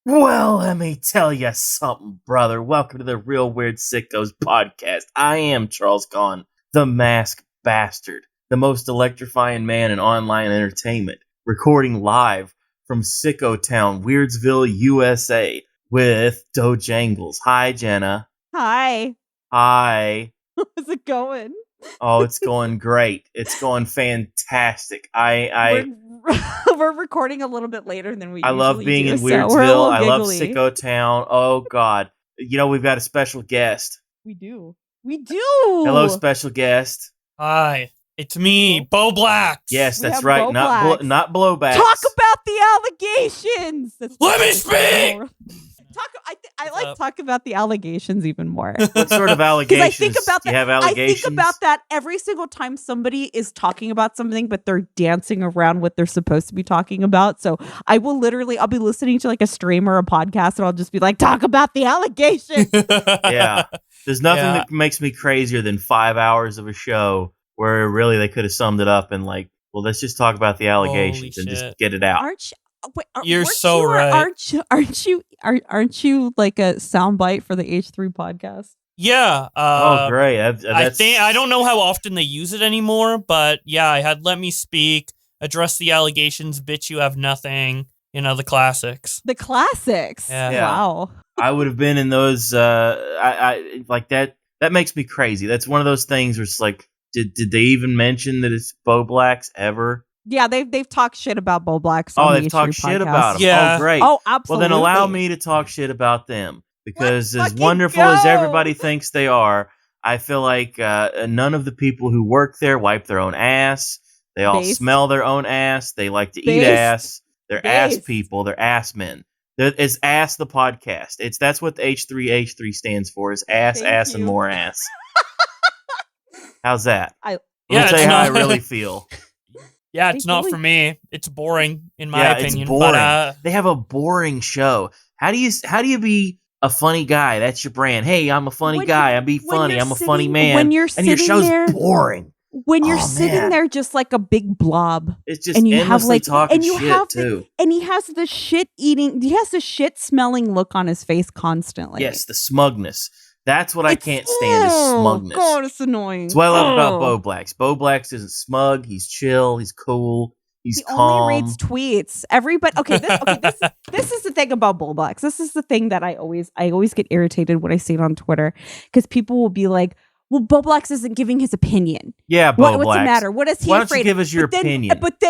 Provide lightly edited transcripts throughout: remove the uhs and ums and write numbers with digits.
Well, let me tell you something, brother. Welcome to the Real Weird Sickos podcast. I am Charles Gahn, the masked bastard, the most electrifying man in online entertainment, recording live from Sicko Town, Weirdsville, USA, with Dojangles. Hi, Jenna. Hi. Hi. How's it going? Oh, it's going great. It's going fantastic. We're recording a little bit later than we I usually love being do, in so we're a Weirdsville. little I love giggly. Sicko Town. Oh, God. You know, we've got a special guest. We do. Hello, special guest. Hi, it's me, Bowblax. Yes, We that's have right. Bowblax. Not Blowbacks. Talk about the allegations. Let me speak! I like talk about the allegations even more. What sort of allegations? I think about Do you have allegations? I think about that every single time somebody is talking about something, but they're dancing around what they're supposed to be talking about. So I'll be listening to like a stream or a podcast, and I'll just be like, talk about the allegations. Yeah. There's nothing that makes me crazier than 5 hours of a show where really they could have summed it up and like, well, let's just talk about the allegations and just get it out. You're so right. Aren't you like a soundbite for the H3 podcast? Yeah. Oh, great. I don't know how often they use it anymore, but yeah, I had let me speak, address the allegations, bitch, you have nothing. You know, the classics. The classics. Yeah. Wow. I would have been in those. I like that. That makes me crazy. That's one of those things where it's like, did they even mention that it's Bowblax ever? Yeah, they've talked shit about Bowblax. Oh, they've talked shit about them. Yeah. Oh, great. Oh, absolutely. Well, then allow me to talk shit about them. Because Let's as wonderful as everybody thinks they are, I feel like none of the people who work there wipe their own ass. They all smell their own ass. They like to eat ass. They're ass people. They're ass men. It's Ass the Podcast. That's what the H3 stands for, is ass, Thank and you. more ass. How's that? I- Let me tell you it's how I not- really feel. Yeah, it's not for me. It's boring, in my opinion. It's boring. But, they have a boring show. How do you be a funny guy? That's your brand. Hey, I'm a funny guy. I be funny. I'm a funny man. When you're and your sitting show's there, boring. when you're Oh, sitting man. there just like a big blob, It's just and you have endlessly like talking and you shit have too. and he has the shit smelling look on his face constantly. Yes, the smugness. That's what I can't stand, is smugness. God, it's annoying. That's what I love about Bowblax. Bowblax isn't smug. He's chill. He's cool. He's He calm. only reads tweets. Everybody, this is the thing about Bowblax. This is the thing that I always get irritated when I see it on Twitter, because people will be like, "Well, Bowblax isn't giving his opinion. Yeah, Bowblax. What's the matter? What is he Why don't afraid you give of?" us your opinion? But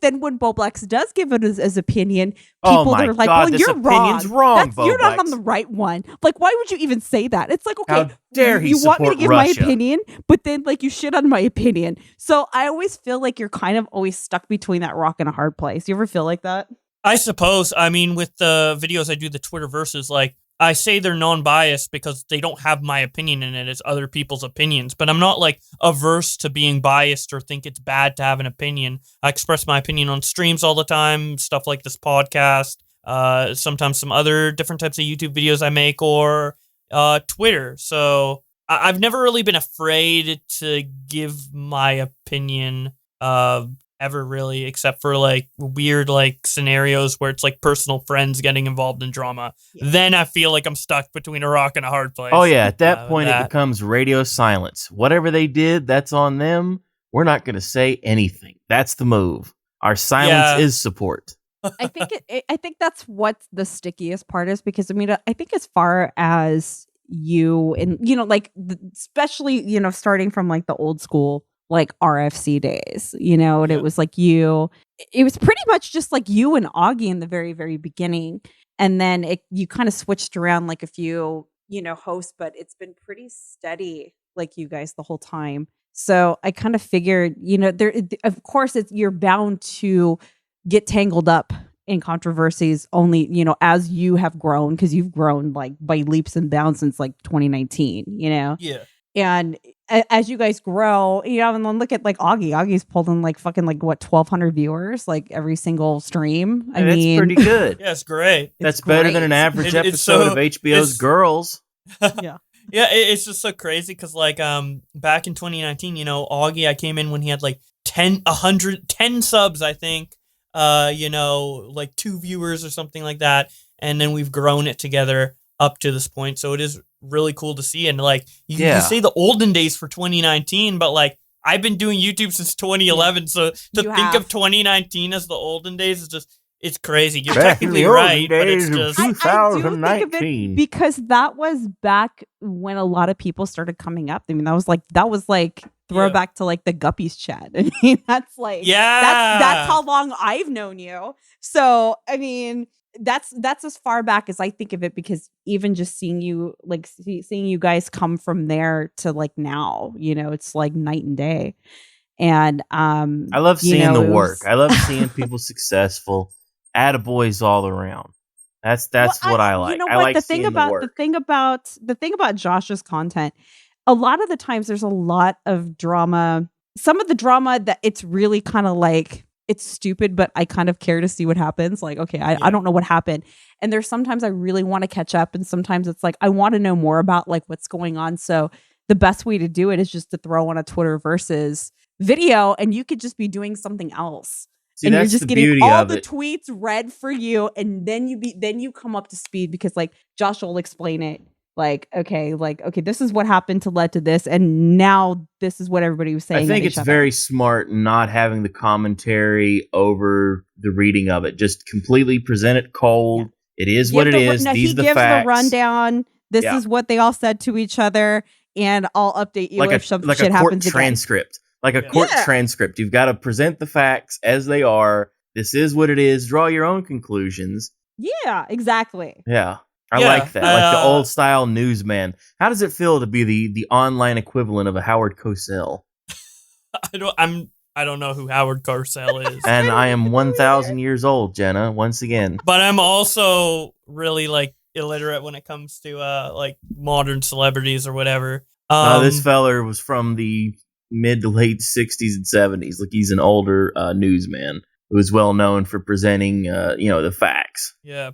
then when Bowblax does give it his opinion, Oh people my are like, God, "Well, this you're opinion's wrong, You're not Bowblax. on the right one. Like, why would you even say that? It's like, okay, How dare he you want me to support give Russia? my opinion, but then like you shit on my opinion. So I always feel like you're kind of always stuck between that rock and a hard place. You ever feel like that? I suppose, I mean, with the videos I do, the Twitter versus, like, I say they're non-biased because they don't have my opinion in it. It's other people's opinions. But I'm not, like, averse to being biased or think it's bad to have an opinion. I express my opinion on streams all the time, stuff like this podcast, sometimes some other different types of YouTube videos I make, or Twitter. So I've never really been afraid to give my opinion ever, really, except for like weird like scenarios where it's like personal friends getting involved in drama. Yeah. Then I feel like I'm stuck between a rock and a hard place. Oh yeah, at that point it becomes radio silence. Whatever they did, that's on them. We're not going to say anything. That's the move. Our silence is support. I think that's what the stickiest part is, because I mean, I think as far as you and like especially starting from like the old school like RFC days, and it was like it was pretty much just like you and Augie in the very, very beginning. And then you kind of switched around like a few, hosts, but it's been pretty steady like you guys the whole time. So I kind of figured, there, of course you're bound to get tangled up in controversies only, as you have grown, because you've grown like by leaps and bounds since like 2019, Yeah. And as you guys grow, and then look at like Augie's pulled in like fucking like what 1,200 viewers like every single stream. I mean, that's pretty good. Yeah, it's great. That's better than an average episode of HBO's Girls. Yeah. Yeah, it's just so crazy because like back in 2019, Augie, I came in when he had like 10 subs, I think. Like 2 viewers or something like that. and then we've grown it together up to this point. So it is really cool to see. And like you say the olden days for 2019, but like I've been doing YouTube since 2011. So to think of 2019 as the olden days is just, it's crazy. You're technically right, but it's just 2019. I do think of it because that was back when a lot of people started coming up. I mean, that was like throwback to like the Guppies chat. I mean, that's like that's how long I've known you. So I mean, that's as far back as I think of it, because even just seeing you like seeing you guys come from there to like now, you know, it's like night and day. And I love seeing the work. I love seeing people successful. Attaboys all around. That's what I like. You know I what? like The thing about Josh's content, a lot of the times there's a lot of drama. Some of the drama that it's really kind of like, it's stupid, but I kind of care to see what happens. Like, okay, I don't know what happened. And there's sometimes I really want to catch up, and sometimes it's like I want to know more about like what's going on. So the best way to do it is just to throw on a Twitter versus video, and you could just be doing something else. See, and that's you're just the getting beauty all of the it. tweets read for you, and then you come up to speed, because like Josh will explain it like okay, this is what happened to lead to this, and now this is what everybody was saying. I think it's very smart not having the commentary over the reading of it. Just completely present it cold. Yeah. It is what it is. These are the facts. He gives the rundown. This is what they all said to each other, and I'll update you if some shit happens again. Transcript. Like a court transcript. You've got to present the facts as they are. This is what it is. Draw your own conclusions. Yeah, exactly. Yeah. I like that. Like the old style newsman. How does it feel to be the online equivalent of a Howard Cosell? I don't know who Howard Cosell is. And I am 1,000 years old, Jenna, once again. But I'm also really like illiterate when it comes to like modern celebrities or whatever. No, this feller was from the mid to late 60s and 70s. Like he's an older newsman who is well known for presenting the facts. Yeah.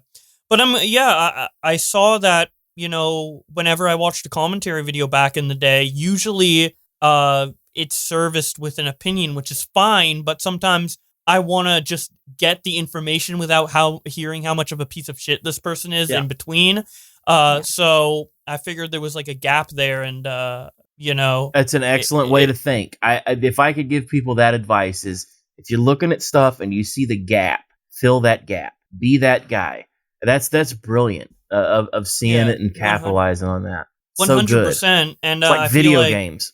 But I saw that, you know, whenever I watched a commentary video back in the day, usually it's serviced with an opinion, which is fine, but sometimes I want to just get the information without hearing how much of a piece of shit this person is in between. So I figured there was like a gap there, and that's an excellent way to think. If I could give people that advice, is if you're looking at stuff and you see the gap, fill that gap. Be that guy. That's brilliant of seeing it and capitalizing on that. 100%. And it's like video games.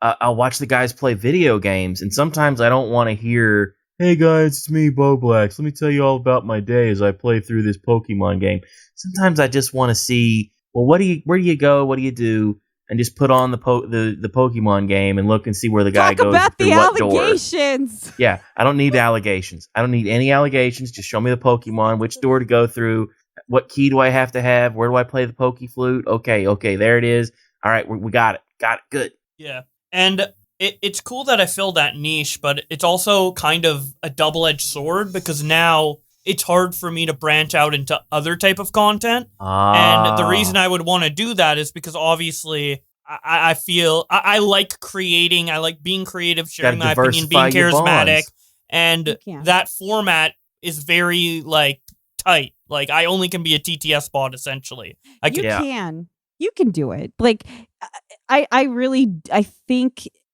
I'll watch the guys play video games, and sometimes I don't want to hear, "Hey guys, it's me, Bowblax. Let me tell you all about my day as I play through this Pokemon game." Sometimes I just want to see, well, where do you go? What do you do? And just put on the Pokemon game and look and see where the guy goes. Talk about the allegations. Door. Yeah, I don't need allegations. I don't need any allegations. Just show me the Pokemon, which door to go through, what key do I have to have, where do I play the Pokeflute? Okay, there it is. All right, we got it. Got it, good. Yeah, and it's cool that I filled that niche, but it's also kind of a double-edged sword, because now it's hard for me to branch out into other type of content. And the reason I would want to do that is because obviously I feel I like creating, I like being creative, sharing my opinion, being charismatic. And that format is very like tight. Like I only can be a TTS bot essentially. You can do it. Like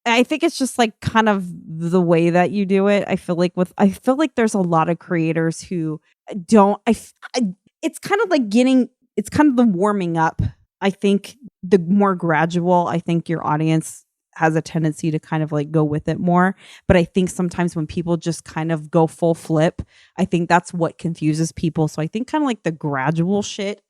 I think it's just like kind of the way that you do it. I feel like there's a lot of creators who don't. It's kind of like it's kind of the warming up. I think the more gradual, I think your audience has a tendency to kind of like go with it more. But I think sometimes when people just kind of go full flip, I think that's what confuses people. So I think kind of like the gradual shit.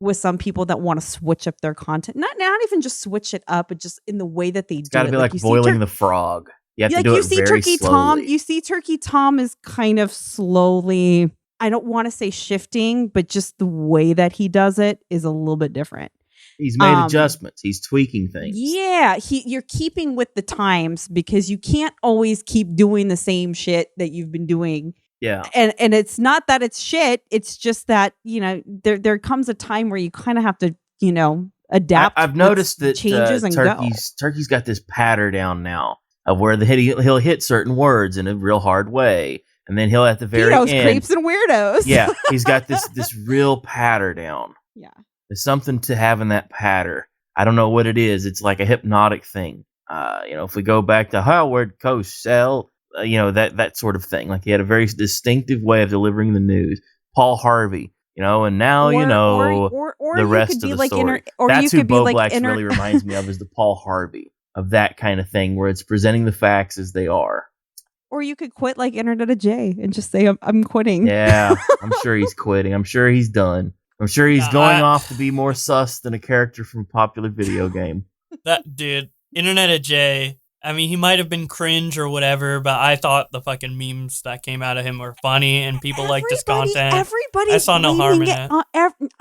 With some people that want to switch up their content, not even just switch it up, but just in the way that they do it. It's got to be like boiling the frog. You have to do it very slowly. You see Turkey Tom is kind of slowly, I don't want to say shifting, but just the way that he does it is a little bit different. He's made adjustments. He's tweaking things. Yeah, you're keeping with the times, because you can't always keep doing the same shit that you've been doing. Yeah. And it's not that it's shit. It's just that, you know, there comes a time where you kind of have to, you know, adapt. I've noticed that changes and Turkey's got this pattern down now of where he'll hit certain words in a real hard way. And then he'll at the very Pedos, end, creeps, and weirdos. yeah, he's got this real patter down. Yeah. There's something to having that patter. I don't know what it is. It's like a hypnotic thing. If we go back to Howard Cosell, that sort of thing. Like he had a very distinctive way of delivering the news. Paul Harvey, and now or the you rest could of be the like story. or That's you who could be like Bowblax really reminds me of, is the Paul Harvey of that kind of thing, where it's presenting the facts as they are. Or you could quit like Internet of J and just say I'm quitting. Yeah, I'm sure he's quitting. I'm sure he's done. I'm sure he's going off to be more sus than a character from a popular video game. That dude, Internet of J. I mean, he might have been cringe or whatever, but I thought the fucking memes that came out of him were funny, and people liked his content. Everybody's I saw no harm in it.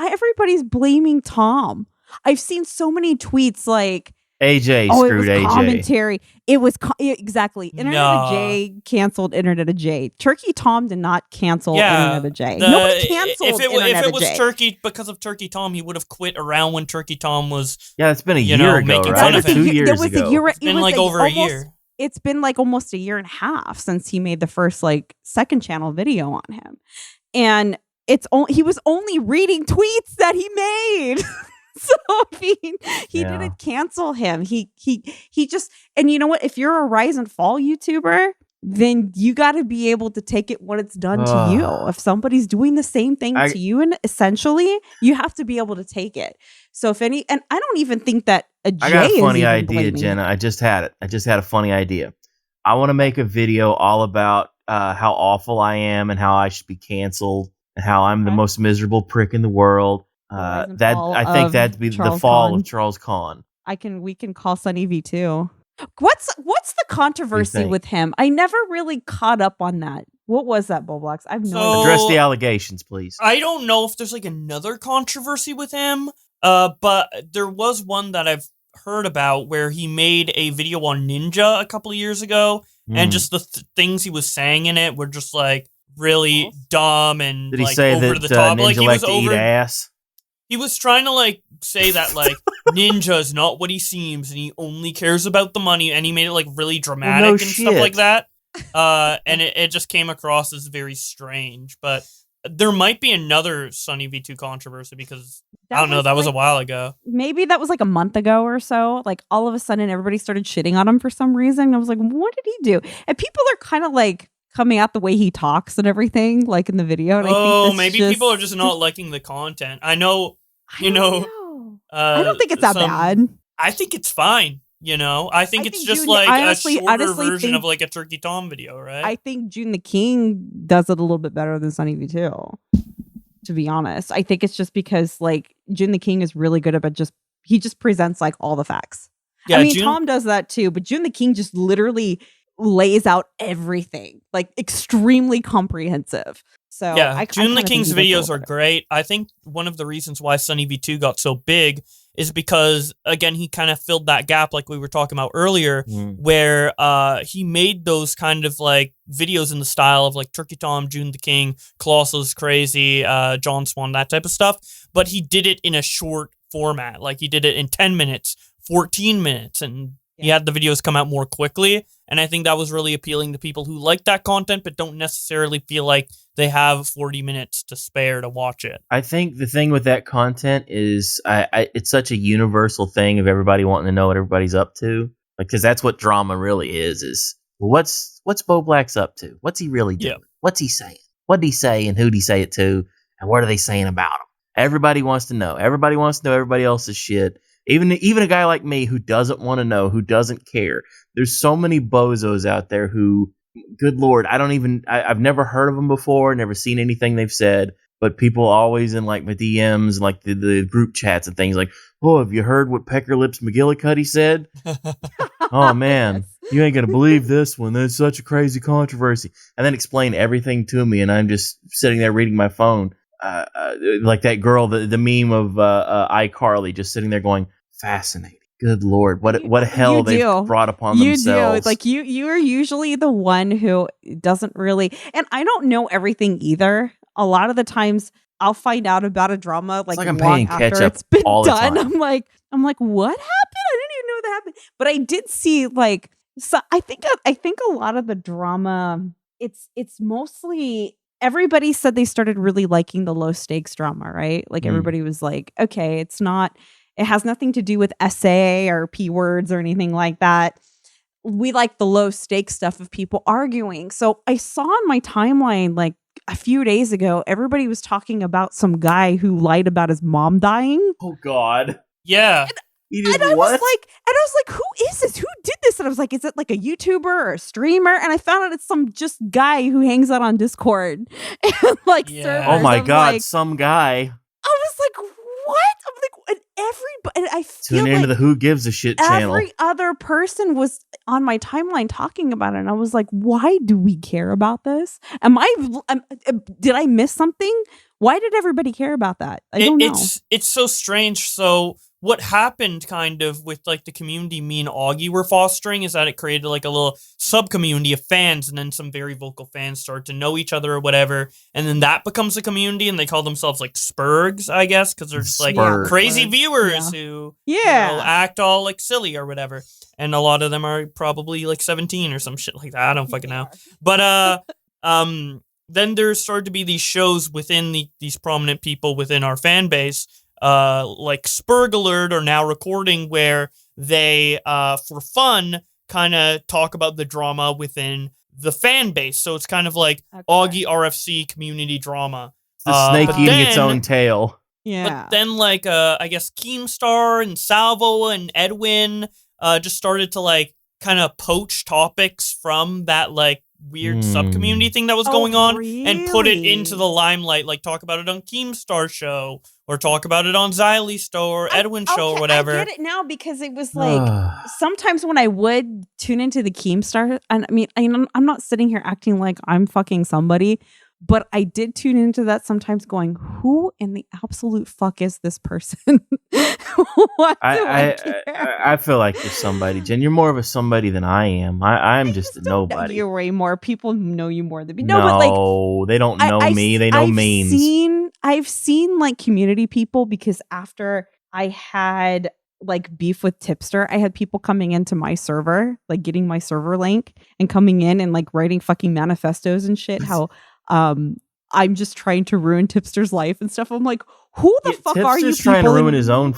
Everybody's blaming Tom. I've seen so many tweets like AJ it screwed was AJ. commentary. It was exactly Internet No. of J canceled Internet of J. Turkey Tom did not cancel Internet of J. Nobody canceled if Internet it of was J. Turkey, because of Turkey Tom, he would have quit around when Turkey Tom was. Yeah, it's been a year ago, making right? fun Or of him. 2 years It was ago. a year. It's been like over a year. It's been like almost a year and a half since he made the first like second channel video on him, and he was only reading tweets that he made. So I mean, he didn't cancel him. He just, and you know what? If you're a rise and fall YouTuber, then you got to be able to take it when it's done to you. If somebody's doing the same thing to you, and essentially, you have to be able to take it. So if any, and I don't even think that a J I got a is funny even idea, blaming. Jenna. I just had it. I just had a funny idea. I want to make a video all about how awful I am and how I should be canceled and how I'm the most miserable prick in the world. I think that'd be the fall of Charles Kahn. We can call Sunny V too. What's the controversy with him? I never really caught up on that. What was that, Bowblax? I've no idea. Address the allegations, please. I don't know if there's like another controversy with him, but there was one that I've heard about where he made a video on Ninja a couple of years ago, and just the things he was saying in it were just like really dumb and Did he like say over that the top. Ninja Like he liked was to eat ass? He was trying to like say that like Ninja is not what he seems, and he only cares about the money, and he made it like really dramatic and stuff like that. And it just came across as very strange. But there might be another Sunny V2 controversy because I don't know, that was a while ago. Maybe that was like a month ago or so. Like all of a sudden everybody started shitting on him for some reason. I was like, what did he do? And people are kind of like coming out the way he talks and everything, like in the video. And I think maybe people are just not liking the content. I know, I don't think it's that bad. I think it's fine. I think it's just like a shorter version of like a Turkey Tom video, right? I think June the King does it a little bit better than Sunny V2. To be honest, I think it's just because like June the King is really good about he just presents like all the facts. Yeah, I mean, Tom does that too, but June the King just literally lays out everything, like extremely comprehensive. So yeah, June the King's videos are great. I think one of the reasons why Sunny V2 got so big is because, again, he kind of filled that gap like we were talking about earlier, where he made those kind of like videos in the style of like Turkey Tom, June the King, Colossus Crazy, John Swan, that type of stuff. But he did it in a short format. Like he did it in 10 minutes, 14 minutes, and he had the videos come out more quickly. And I think that was really appealing to people who like that content, but don't necessarily feel like they have 40 minutes to spare to watch it. I think the thing with that content is it's such a universal thing of everybody wanting to know what everybody's up to. Like, because that's what drama really is what's Bowblax up to? What's he really doing? Yeah. What's he saying? What did he say and who did he say it to? And what are they saying about him? Everybody wants to know. Everybody wants to know everybody else's shit. Even a guy like me who doesn't want to know, who doesn't care. There's so many bozos out there who, good Lord, I've never heard of them before, never seen anything they've said, but people always in like my DMs and like the group chats and things like, oh, have you heard what Pecker Lips McGillicuddy said? Oh man, you ain't gonna believe this one. That's such a crazy controversy. And then explain everything to me, and I'm just sitting there reading my phone, like that girl, the meme of iCarly, just sitting there going, fascinating. Good Lord, what hell they've brought upon themselves. You do. Like you are usually the one who doesn't really, and I don't know everything either. A lot of the times I'll find out about a drama like I'm long paying after catch up it's been all the done. time. I'm like, what happened? I didn't even know that happened. But I did see like, so I think a lot of the drama it's mostly everybody said they started really liking the low stakes drama, right? Like everybody was like, okay, it has nothing to do with essay or P words or anything like that. We like the low stakes stuff of people arguing. So I saw on my timeline like a few days ago, everybody was talking about some guy who lied about his mom dying. Oh God. Yeah. And I was like, who is this? Who did this? And I was like, is it like a YouTuber or a streamer? And I found out it's some just guy who hangs out on Discord and like servers. Oh my God, like, some guy. I was like, what? I'm like, and everybody, and I feel Tune into the Who Gives a Shit channel. every other person was on my timeline talking about it, and I was like, why do we care about this? Did I miss something? Why did everybody care about that? I don't know. It's so strange. So what happened kind of with like the community me and Augie were fostering is that it created like a little sub community of fans, and then some very vocal fans start to know each other or whatever, and then that becomes a community, and they call themselves like Spergs, I guess, because they're just like crazy viewers who act all like silly or whatever, and a lot of them are probably like 17 or some shit like that. I don't fucking know, but then there started to be these shows within these prominent people within our fan base. Like Sperg Alert are now recording where they, for fun, kind of talk about the drama within the fan base. So it's kind of like Augie RFC community drama. The snake eating its own tail. Yeah. But then, like, I guess Keemstar and Salvo and Edwin just started to, like, kind of poach topics from that, like, weird sub-community thing that was going on and put it into the limelight, like talk about it on Keemstar show or talk about it on Xylee show or Edwin show or whatever. I get it now because it was like sometimes when I would tune into the Keemstar, and I mean, I'm not sitting here acting like I'm fucking somebody, but I did tune into that sometimes going, who in the absolute fuck is this person? I feel like you're somebody, Jen. You're more of a somebody than I am. I'm just a nobody. You're way more. People know you more than me. No, but like, they don't know me. They know memes. I've seen like community people because after I had like beef with Tipster, I had people coming into my server, like getting my server link and coming in and like writing fucking manifestos and shit. How I'm just trying to ruin Tipster's life and stuff. I'm like, who the fuck are you? Tipster's trying to ruin his own.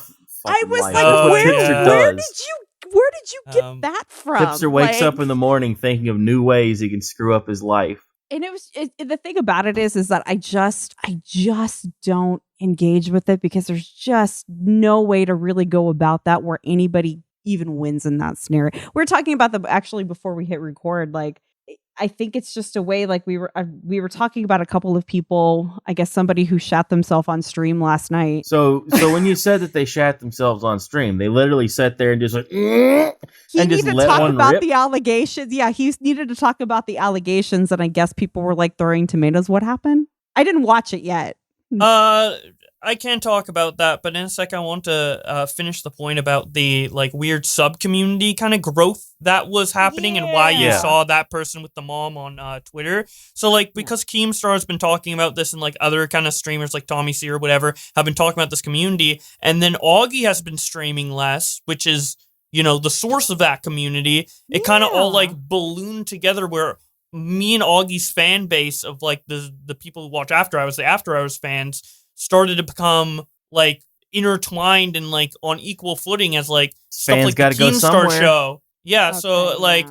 I was life. like, where did you get that from? Tipster wakes up in the morning thinking of new ways he can screw up his life. And the thing about it is that I just don't engage with it because there's just no way to really go about that where anybody even wins in that scenario. We were talking about actually before we hit record, like, I think it's just a way, like we were talking about a couple of people, I guess somebody who shat themselves on stream last night. So when you said that they shat themselves on stream, they literally sat there and just like, he needed to talk about the allegations. Yeah, he needed to talk about the allegations, and I guess people were like throwing tomatoes. What happened? I didn't watch it yet. I can't talk about that, but in a sec, I want to finish the point about the like weird sub-community kind of growth that was happening and why you saw that person with the mom on Twitter. So like, because Keemstar has been talking about this and like other kind of streamers like Tommy C or whatever have been talking about this community, and then Augie has been streaming less, which is, you know, the source of that community. It kind of all like ballooned together where me and Augie's fan base of like the people who watch After Hours, the After Hours fans, started to become like intertwined and like on equal footing as like stuff like the Keemstar show. Yeah, okay, so like,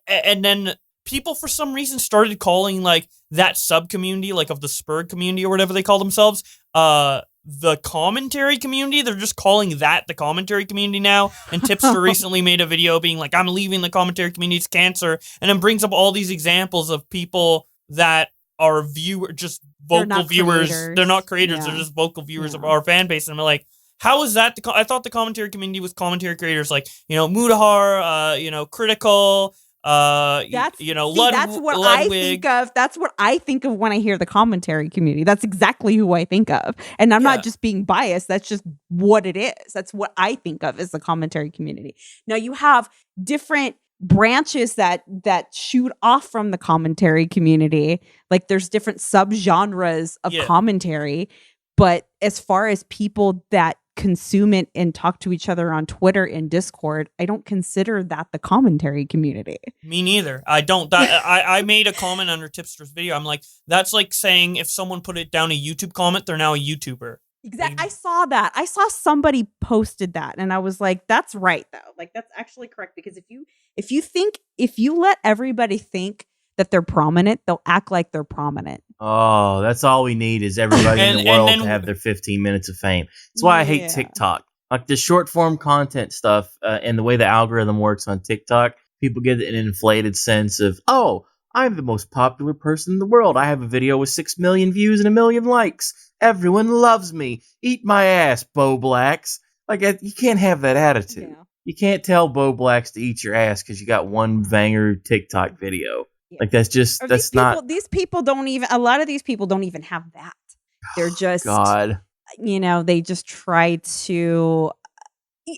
and then people for some reason started calling like that sub community, like of the Sperg community or whatever they call themselves, the commentary community. They're just calling that the commentary community now. And Tipster recently made a video being like, I'm leaving the commentary community, it's cancer, and then brings up all these examples of people that are just vocal viewers. They're not creators. They're just vocal viewers of our fan base. And I'm like, how is that? I thought the commentary community was commentary creators like, you know, Mudahar, you know, Critical, you know, that's what I think of. That's what I think of when I hear the commentary community. That's exactly who I think of. And I'm not just being biased. That's just what it is. That's what I think of as the commentary community. Now you have different branches that shoot off from the commentary community. Like there's different subgenres of commentary, but as far as people that consume it and talk to each other on Twitter and Discord, I don't consider that the commentary community. Me neither. I don't. I made a comment under Tipster's video. I'm like, that's like saying if someone put it down a YouTube comment, they're now a YouTuber. Exactly. I saw that. I saw somebody posted that, and I was like, "That's right, though. Like, that's actually correct." Because if you let everybody think that they're prominent, they'll act like they're prominent. Oh, that's all we need is everybody in the world to have their 15 minutes of fame. That's why I hate TikTok. Like the short form content stuff and the way the algorithm works on TikTok, people get an inflated sense of, oh, I'm the most popular person in the world. I have a video with 6 million views and 1 million likes. Everyone loves me. Eat my ass, Bowblax. Like, you can't have that attitude. Yeah. You can't tell Bowblax to eat your ass because you got one banger TikTok video. Yeah. Like, that's just, that's not. These people don't even, a lot of these people don't even have that. They're just, they just try to,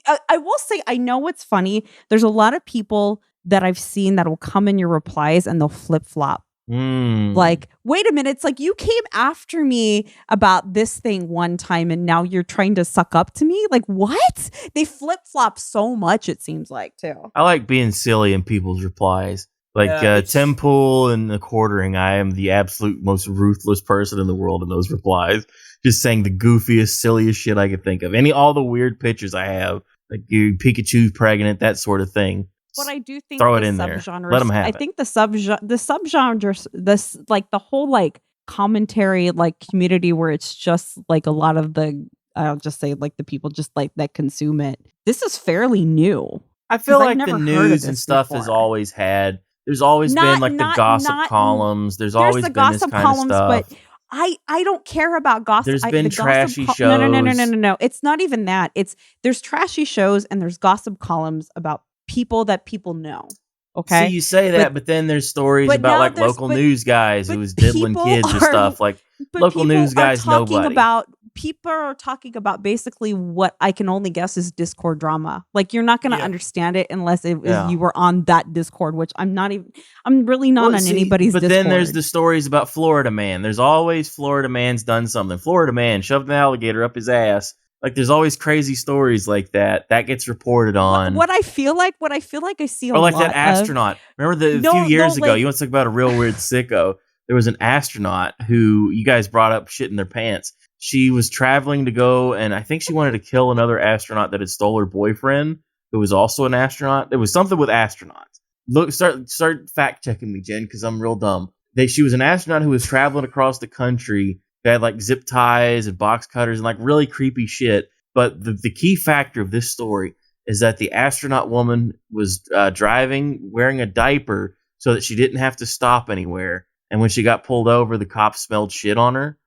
I will say, I know what's funny. There's a lot of people that I've seen that will come in your replies and they'll flip flop. Like, wait a minute, it's like you came after me about this thing one time and now you're trying to suck up to me? Like, what? They flip flop so much, it seems like, too. I like being silly in people's replies. Like Tim Pool and the Quartering, I am the absolute most ruthless person in the world in those replies. Just saying the goofiest, silliest shit I could think of. All the weird pictures I have, like you Pikachu pregnant, that sort of thing. But I do think throw it in there. Let them have it. I think the subgenres, this like the whole like commentary like community where it's just like a lot of the, I'll just say like the people just like that consume it. This is fairly new. I feel like the news and stuff has always had. There's always been like the gossip columns. There's always been this kind of stuff. But I don't care about gossip. There's been trashy shows. No. It's not even that. There's trashy shows and there's gossip columns about people that people know. Okay. So you say that, but then there's stories about like local news guys who was diddling kids and stuff. Like local news guys, nobody. People are talking about basically what I can only guess is Discord drama. Like you're not going to understand it unless you were on that Discord, which I'm really not on anybody's Discord. But then there's the stories about Florida Man. There's always Florida Man's done something. Florida Man shoved an alligator up his ass. Like there's always crazy stories like that gets reported on. What I feel like I see a lot. Or like that astronaut. Remember a few years ago, you want to talk about a real weird sicko. There was an astronaut who you guys brought up shit in their pants. She was traveling to go, and I think she wanted to kill another astronaut that had stole her boyfriend, who was also an astronaut. There was something with astronauts. Look, start fact checking me, Jen, because I'm real dumb. She was an astronaut who was traveling across the country. They had like zip ties and box cutters and like really creepy shit. But the key factor of this story is that the astronaut woman was driving, wearing a diaper so that she didn't have to stop anywhere. And when she got pulled over, the cops smelled shit on her.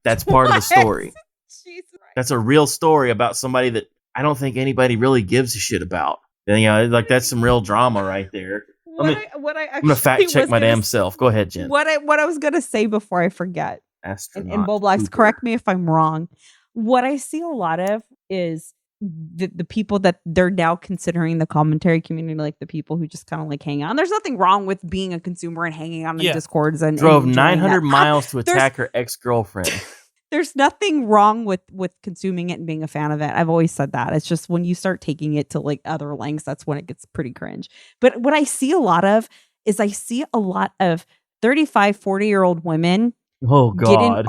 That's part of the story. That's a real story about somebody that I don't think anybody really gives a shit about. And, like that's some real drama right there. I'm gonna fact check my damn self. Go ahead, Jen. What I was gonna say before I forget. And Bowblax, correct me if I'm wrong. What I see a lot of is the people that they're now considering the commentary community, like the people who just kind of like hang out. And there's nothing wrong with being a consumer and hanging out in Discords and drove 900 miles to attack her ex-girlfriend. There's nothing wrong with consuming it and being a fan of it. I've always said that. It's just when you start taking it to like other lengths, that's when it gets pretty cringe. But what I see a lot of is 35, 40-year-old women. Oh God!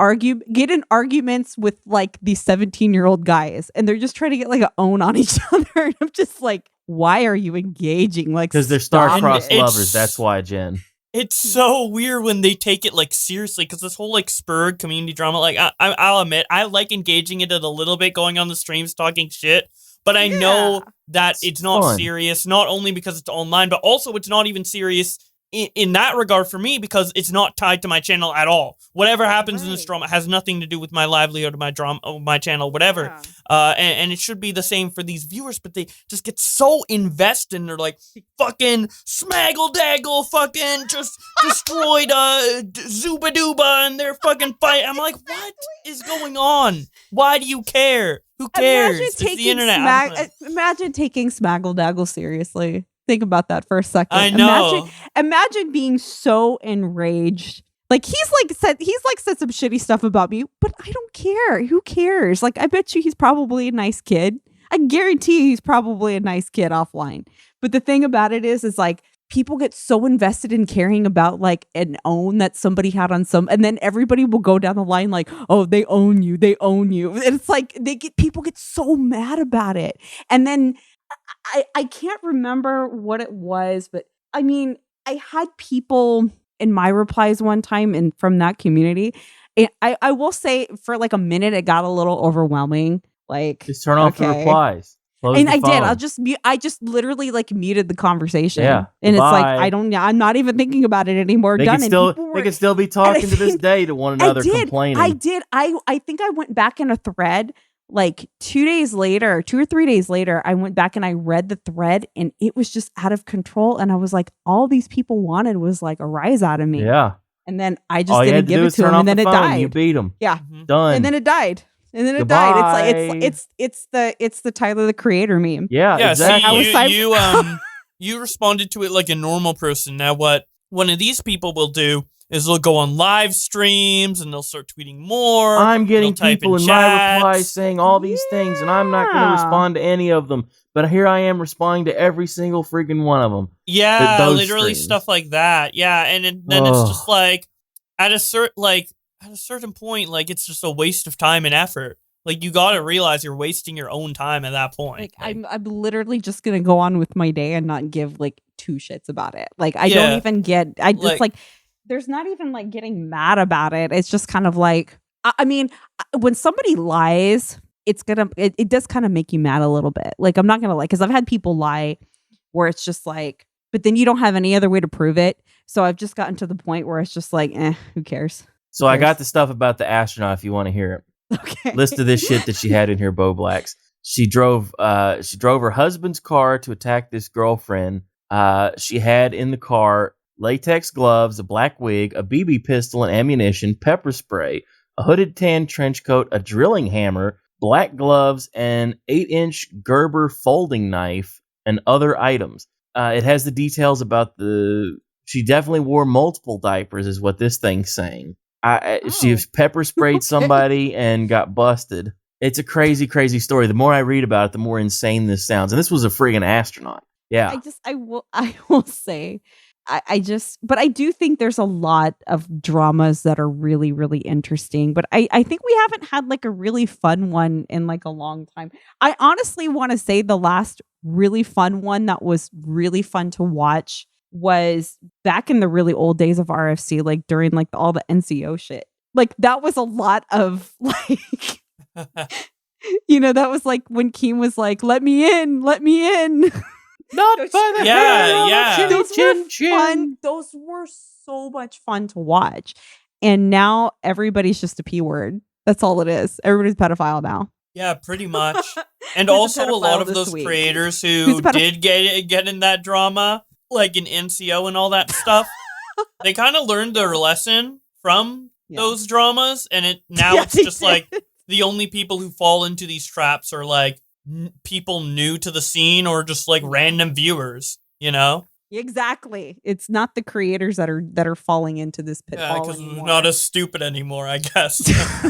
Get in arguments with like these 17-year-old guys, and they're just trying to get like an own on each other. And I'm just like, why are you engaging? Like, because they're star-crossed lovers. That's why, Jen. It's so weird when they take it like seriously, because this whole like Sperg community drama. Like, I'll admit, I like engaging in it a little bit, going on the streams talking shit. But I know that it's not serious. Not only because it's online, but also it's not even serious. In that regard for me, because it's not tied to my channel at all. Whatever happens in this drama has nothing to do with my livelihood, my drama, my channel, whatever. And it should be the same for these viewers, but they just get so invested and they're like, fucking smaggle daggle, fucking just destroyed Zuba Duba and they're fucking fight. I'm like, what is going on? Why do you care? Who cares? It's the internet. Imagine taking Smaggle Daggle seriously. Think about that for a second. I know. Imagine being so enraged Like he's said some shitty stuff about me, but I don't care. Who cares? Like I bet you he's probably a nice kid. I guarantee he's probably a nice kid offline. But the thing about it is like people get so invested in caring about like an own that somebody had on some, and then everybody will go down the line like, oh, they own you. And it's like people get so mad about it. And then I can't remember what it was, but I mean, I had people in my replies one time and from that community. And I will say for like a minute, it got a little overwhelming. Like just turn off the replies. Close and the I phone. did. I just literally like muted the conversation. Yeah. And Bye. it's like, I'm not even thinking about it anymore. They Done. can still be talking to this day to one another, complaining. I did. I think I went back in a thread like 2 days later, 2 or 3 days later, I went back and I read the thread and it was just out of control. And I was like, all these people wanted was like a rise out of me. Yeah. And then I just didn't give it to them, and then it died. You beat them. Yeah. Done. And then it died. And then it Goodbye. died. It's the Tyler the Creator meme. Yeah, exactly. See, you responded to it like a normal person. Now, what one of these people will do is they'll go on live streams and they'll start tweeting more. I'm getting people in my replies saying all these things, and I'm not going to respond to any of them. But here I am responding to every single freaking one of them. Yeah, literally stuff like that. Yeah, and then it's just like at a certain point, like it's just a waste of time and effort. Like you got to realize you're wasting your own time at that point. Like I'm literally just gonna go on with my day and not give like two shits about it. Like I don't even get. I just like there's not even like getting mad about it. It's just kind of like I mean when somebody lies, it does kind of make you mad a little bit. Like I'm not gonna lie, because I've had people lie where it's just like, but then you don't have any other way to prove it. So I've just gotten to the point where it's just like, who cares? So I got the stuff about the astronaut if you want to hear it. Okay. List of this shit that she had in here, Bowblax. She drove her husband's car to attack this girlfriend. She had in the car latex gloves, a black wig, a BB pistol and ammunition, pepper spray, a hooded tan trench coat, a drilling hammer, black gloves, an 8-inch Gerber folding knife, and other items. It has the details about she definitely wore multiple diapers is what this thing's saying. She pepper sprayed somebody and got busted. It's a crazy, crazy story. The more I read about it, the more insane this sounds. And this was a friggin' astronaut. Yeah. I will say, but I do think there's a lot of dramas that are really, really interesting. But I think we haven't had like a really fun one in like a long time. I honestly want to say the last really fun one that was really fun to watch was back in the really old days of RFC, like during like all the NCO shit. Like that was a lot of like, that was like when Keem was like, let me in. Not by the yeah. Those were fun. Those were so much fun to watch. And now everybody's just a P word. That's all it is. Everybody's a pedophile now. Yeah, pretty much. And also a lot of those creators who did get in that drama, like in NCO and all that stuff, they kind of learned their lesson from those dramas, and it's just like the only people who fall into these traps are like people new to the scene or just like random viewers, Exactly. It's not the creators that are falling into this pitfall because anymore. we're not as stupid anymore, I guess.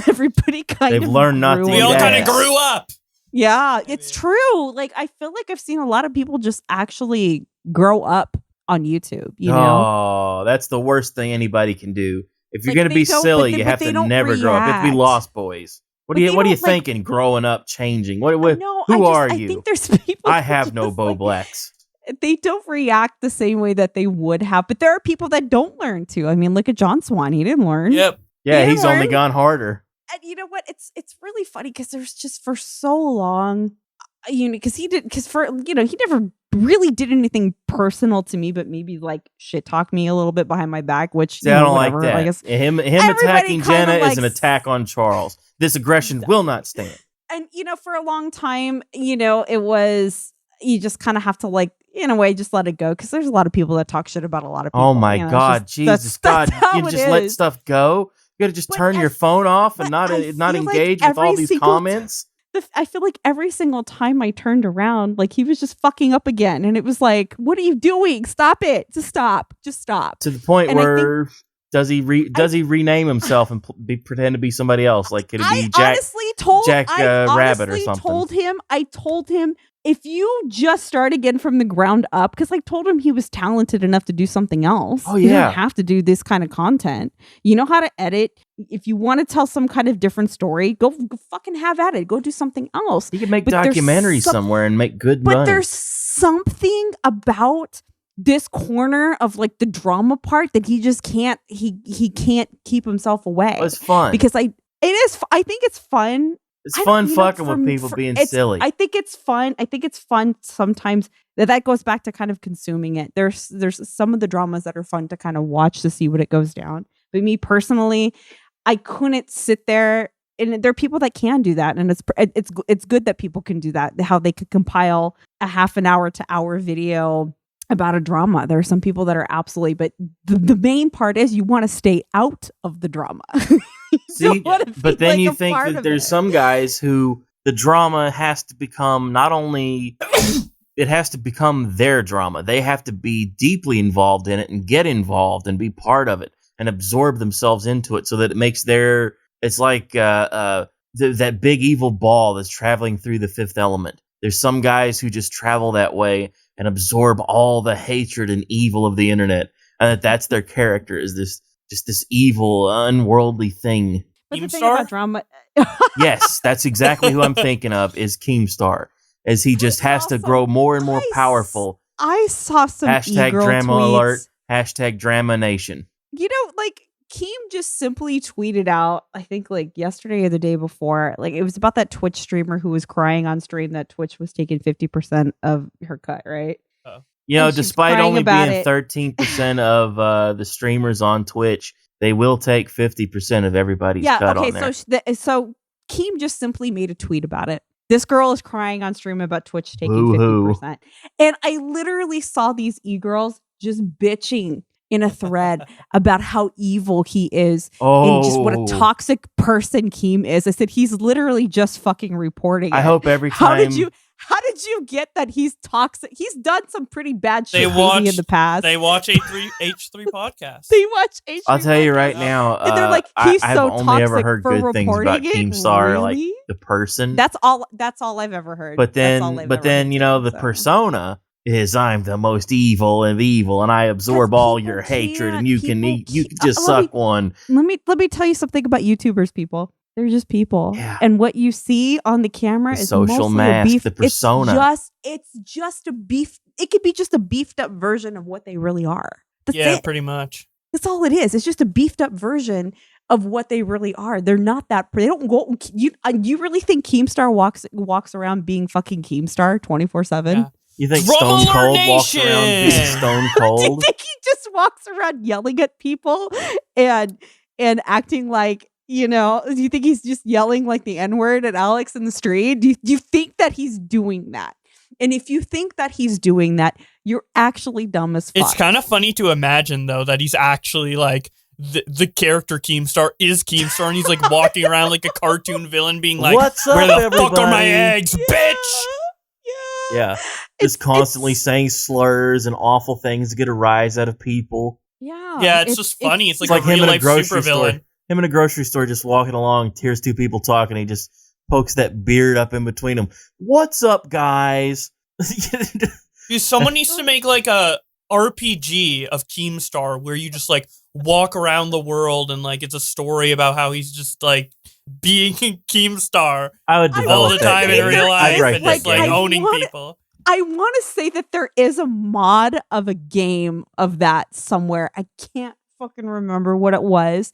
Everybody They've learned not to. We all kind of grew up. Yeah, it's true. Like I feel like I've seen a lot of people just actually grow up on YouTube, Oh, that's the worst thing anybody can do. If you're going to be silly, you have to never grow up. You have to be Lost Boys. What are you thinking? Growing up, changing. Who are you? I think there's people. I have no Bowblax. They don't react the same way that they would have, but there are people that don't learn to. I mean, look at John Swan. He didn't learn. Yep. Yeah, he's only gone harder. And you know what? It's really funny because there's just for so long, he never really did anything personal to me, but maybe like shit talk me a little bit behind my back, which I don't like that. I guess him attacking Jenna is an attack on Charles. This aggression will not stand. And for a long time, it was, you just kind of have to like, in a way, just let it go, because there's a lot of people that talk shit about a lot of people. Oh my God, Jesus God, you just let stuff go. You gotta just turn your phone off and not engage with all these comments. I feel like every single time I turned around, like he was just fucking up again, and it was like, "What are you doing? Stop it! Just stop! To the point where Does he rename himself and pretend to be somebody else? Like, could it be I Rabbit or honestly something? I told him, if you just start again from the ground up, because I told him he was talented enough to do something else. Oh, You yeah. don't have to do this kind of content. You know how to edit. If you want to tell some kind of different story, go fucking have at it. Go do something else. He could make documentaries somewhere and make good money. But there's something about this corner of like the drama part that he just can't. He can't keep himself away. Well, it's fun because I think it's fun. It's fun fucking with people being silly. I think it's fun. I think it's fun sometimes. That goes back to kind of consuming it. There's some of the dramas that are fun to kind of watch to see what it goes down. But me personally, I couldn't sit there. And there are people that can do that, and it's good that people can do that. How they could compile a half an hour to hour video about a drama. There are some people that are absolutely, but the main part is you want to stay out of the drama. See, but then you think that there's some guys who the drama has to become not only it has to become their drama. They have to be deeply involved in it and get involved and be part of it and absorb themselves into it so that it makes it's like that big evil ball that's traveling through the fifth element. There's some guys who just travel that way and absorb all the hatred and evil of the internet, and that's their character, is this evil, unworldly thing. But the thing about drama, yes, that's exactly who I'm thinking of, is Keemstar, as he just has to grow more and more powerful. I saw some hashtag drama tweets. Alert, hashtag drama nation. You know, like, Keem just simply tweeted out, I think like yesterday or the day before, like it was about that Twitch streamer who was crying on stream that Twitch was taking 50% of her cut, right? You know, despite only being 13% of the streamers on Twitch, they will take 50% of everybody's cut on there. So Keem just simply made a tweet about it. This girl is crying on stream about Twitch taking 50%. And I literally saw these e-girls just bitching in a thread about how evil he is and just what a toxic person Keem is. I said, he's literally just fucking reporting I hope every time... How did you get that he's toxic? He's done some pretty bad shit in the past. They watch H3 podcasts. They watch H3 I'll tell you right now, and they're like, he's I've so only ever heard for good things about Keemstar, really? like the person. That's all I've ever heard. But then you know, the persona is, I'm the most evil of evil, and I absorb all your hatred, and you can just suck one. Let me tell you something about YouTubers, people. They're just people, and what you see on the camera is social mask, the persona. It's just a beef. It could be just a beefed up version of what they really are. That's it. Pretty much. That's all it is. It's just a beefed up version of what they really are. They're not that. They don't go. You really think Keemstar walks around being fucking Keemstar 24/7? You think Stone Cold walks around being Stone Cold? You think he just walks around yelling at people and acting like, you know, do you think he's just yelling like the N-word at Alex in the street? Do you think that he's doing that? And if you think that he's doing that, you're actually dumb as fuck. It's kind of funny to imagine, though, that he's actually like the character Keemstar is Keemstar, and he's like walking around like a cartoon villain being like, "What's up, where the everybody? fuck are my eggs, bitch?" Yeah. Just constantly saying slurs and awful things to get a rise out of people. Yeah. It's just funny. It's like a real life supervillain. Him in a grocery store just walking along, hears two people talking, he just pokes that beard up in between them. What's up, guys? Dude, someone needs to make like a RPG of Keemstar where you just like walk around the world and like it's a story about how he's just like being Keemstar all the time in real life and just like owning people. I want to say that there is a mod of a game of that somewhere. I can't fucking remember what it was.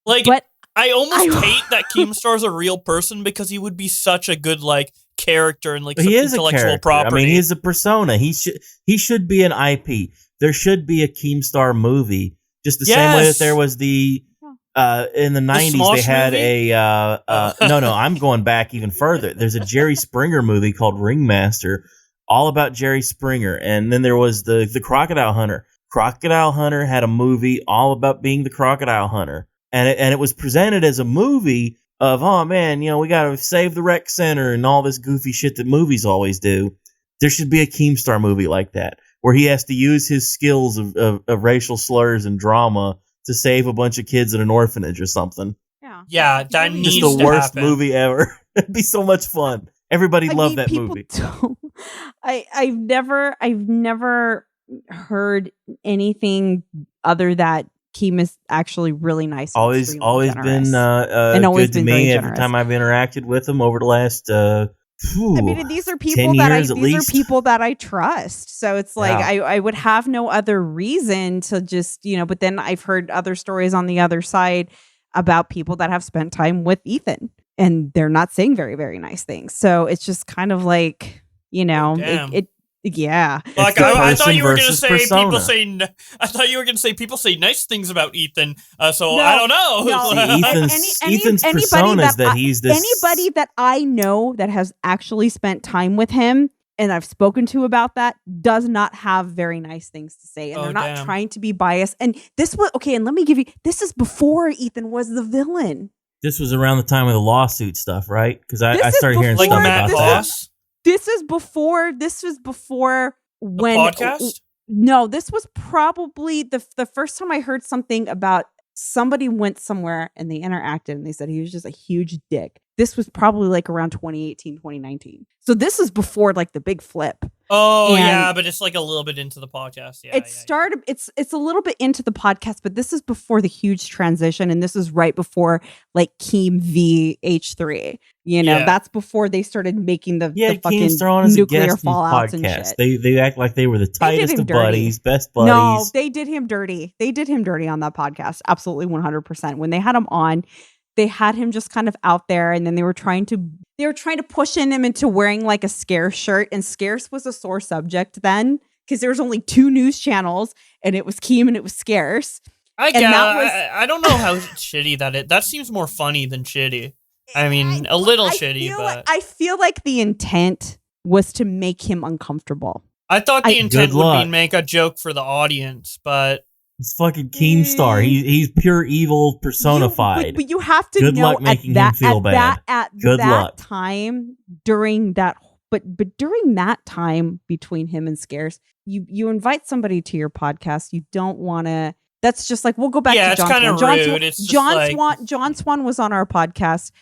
Like, but I almost hate that Keemstar's a real person because he would be such a good like character and like some intellectual property. I mean, he's a persona. He should be an IP. There should be a Keemstar movie, just the same way that there was the in the 90s they had movie? No, I'm going back even further. There's a Jerry Springer movie called Ringmaster, all about Jerry Springer, and then there was the Crocodile Hunter. Crocodile Hunter had a movie all about being the Crocodile Hunter. And it was presented as a movie of, oh man, you know, we got to save the rec center and all this goofy shit that movies always do. There should be a Keemstar movie like that, where he has to use his skills of racial slurs and drama to save a bunch of kids in an orphanage or something. Yeah, that needs Just the to worst happen. movie ever. It'd be so much fun. Everybody loved that people movie. I've never heard anything other that Keem is actually really nice. And Always extremely been generous. And always good to been very me every generous. time I've interacted with him over the last I mean, these are 10 people that years at least. people that I trust. So it's like I would have no other reason to just, but then I've heard other stories on the other side about people that have spent time with Ethan and they're not saying very, very nice things. So it's just kind of like, damn. yeah. Like I thought you were going to say persona. I thought you were going to say people say nice things about Ethan. So No, I don't know. no. See, Ethan's persona is that he's this. Anybody that I know that has actually spent time with him and I've spoken to about that does not have very nice things to say. And they're not trying to be biased. And this was, and let me give you, this is before Ethan was the villain. This was around the time of the lawsuit stuff, right? Because I started hearing like stuff Matt about Voss? that. This was before when the podcast? No, this was probably the first time I heard something about somebody went somewhere and they interacted and they said he was just a huge dick. This was probably like around 2018, 2019. So this is before like the big flip. Oh, and yeah, but it's like a little bit into the podcast. Yeah, started. It's a little bit into the podcast, but this is before the huge transition, and this is right before like Keem v H3. That's before they started making the fucking Keemstar on as a nuclear guest fallouts and podcast. shit. They act like they were the tightest of buddies, best buddies. No, they did him dirty. They did him dirty on that podcast. Absolutely 100%. When they had him on, they had him just kind of out there, and then they were trying to push him into wearing like a Scarce shirt, and Scarce was a sore subject then because there was only 2 news channels, and it was Keem and it was Scarce. I don't know how shitty that is. That seems more funny than shitty. I mean, a little shitty, but I feel like the intent was to make him uncomfortable. I thought the intent would be make a joke for the audience, but he's fucking Keemstar. He's pure evil personified. But you have to Good know luck making him feel bad. Good luck. Time during that, but during that time between him and Scarce, you invite somebody to your podcast. You don't want to. That's just like we'll go back to John Swan. It's kind of rude. It's just John Swan was on our podcast.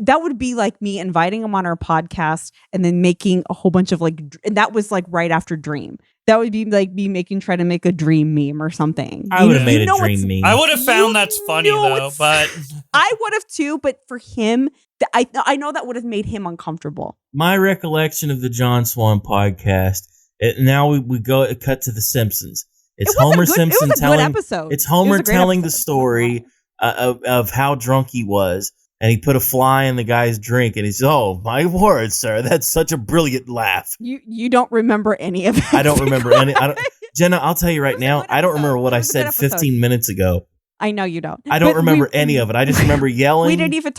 That would be like me inviting him on our podcast and then making a whole bunch of and that was like right after Dream. That would be like me trying to make a Dream meme or something. I would have made a Dream meme. I would have found that's funny though, but I would have too. But for him, I know that would have made him uncomfortable. My recollection of the John Swan podcast. Now we cut to the Simpsons. It's Homer Simpson telling. It's Homer telling the story of how drunk he was. And he put a fly in the guy's drink, and he said, "Oh, my word, sir, that's such a brilliant laugh." You don't remember any of it. I don't remember any. Jenna, I'll tell you right now, I don't remember what I said 15 minutes ago. I know you don't. I don't remember any of it. I just remember yelling. We didn't even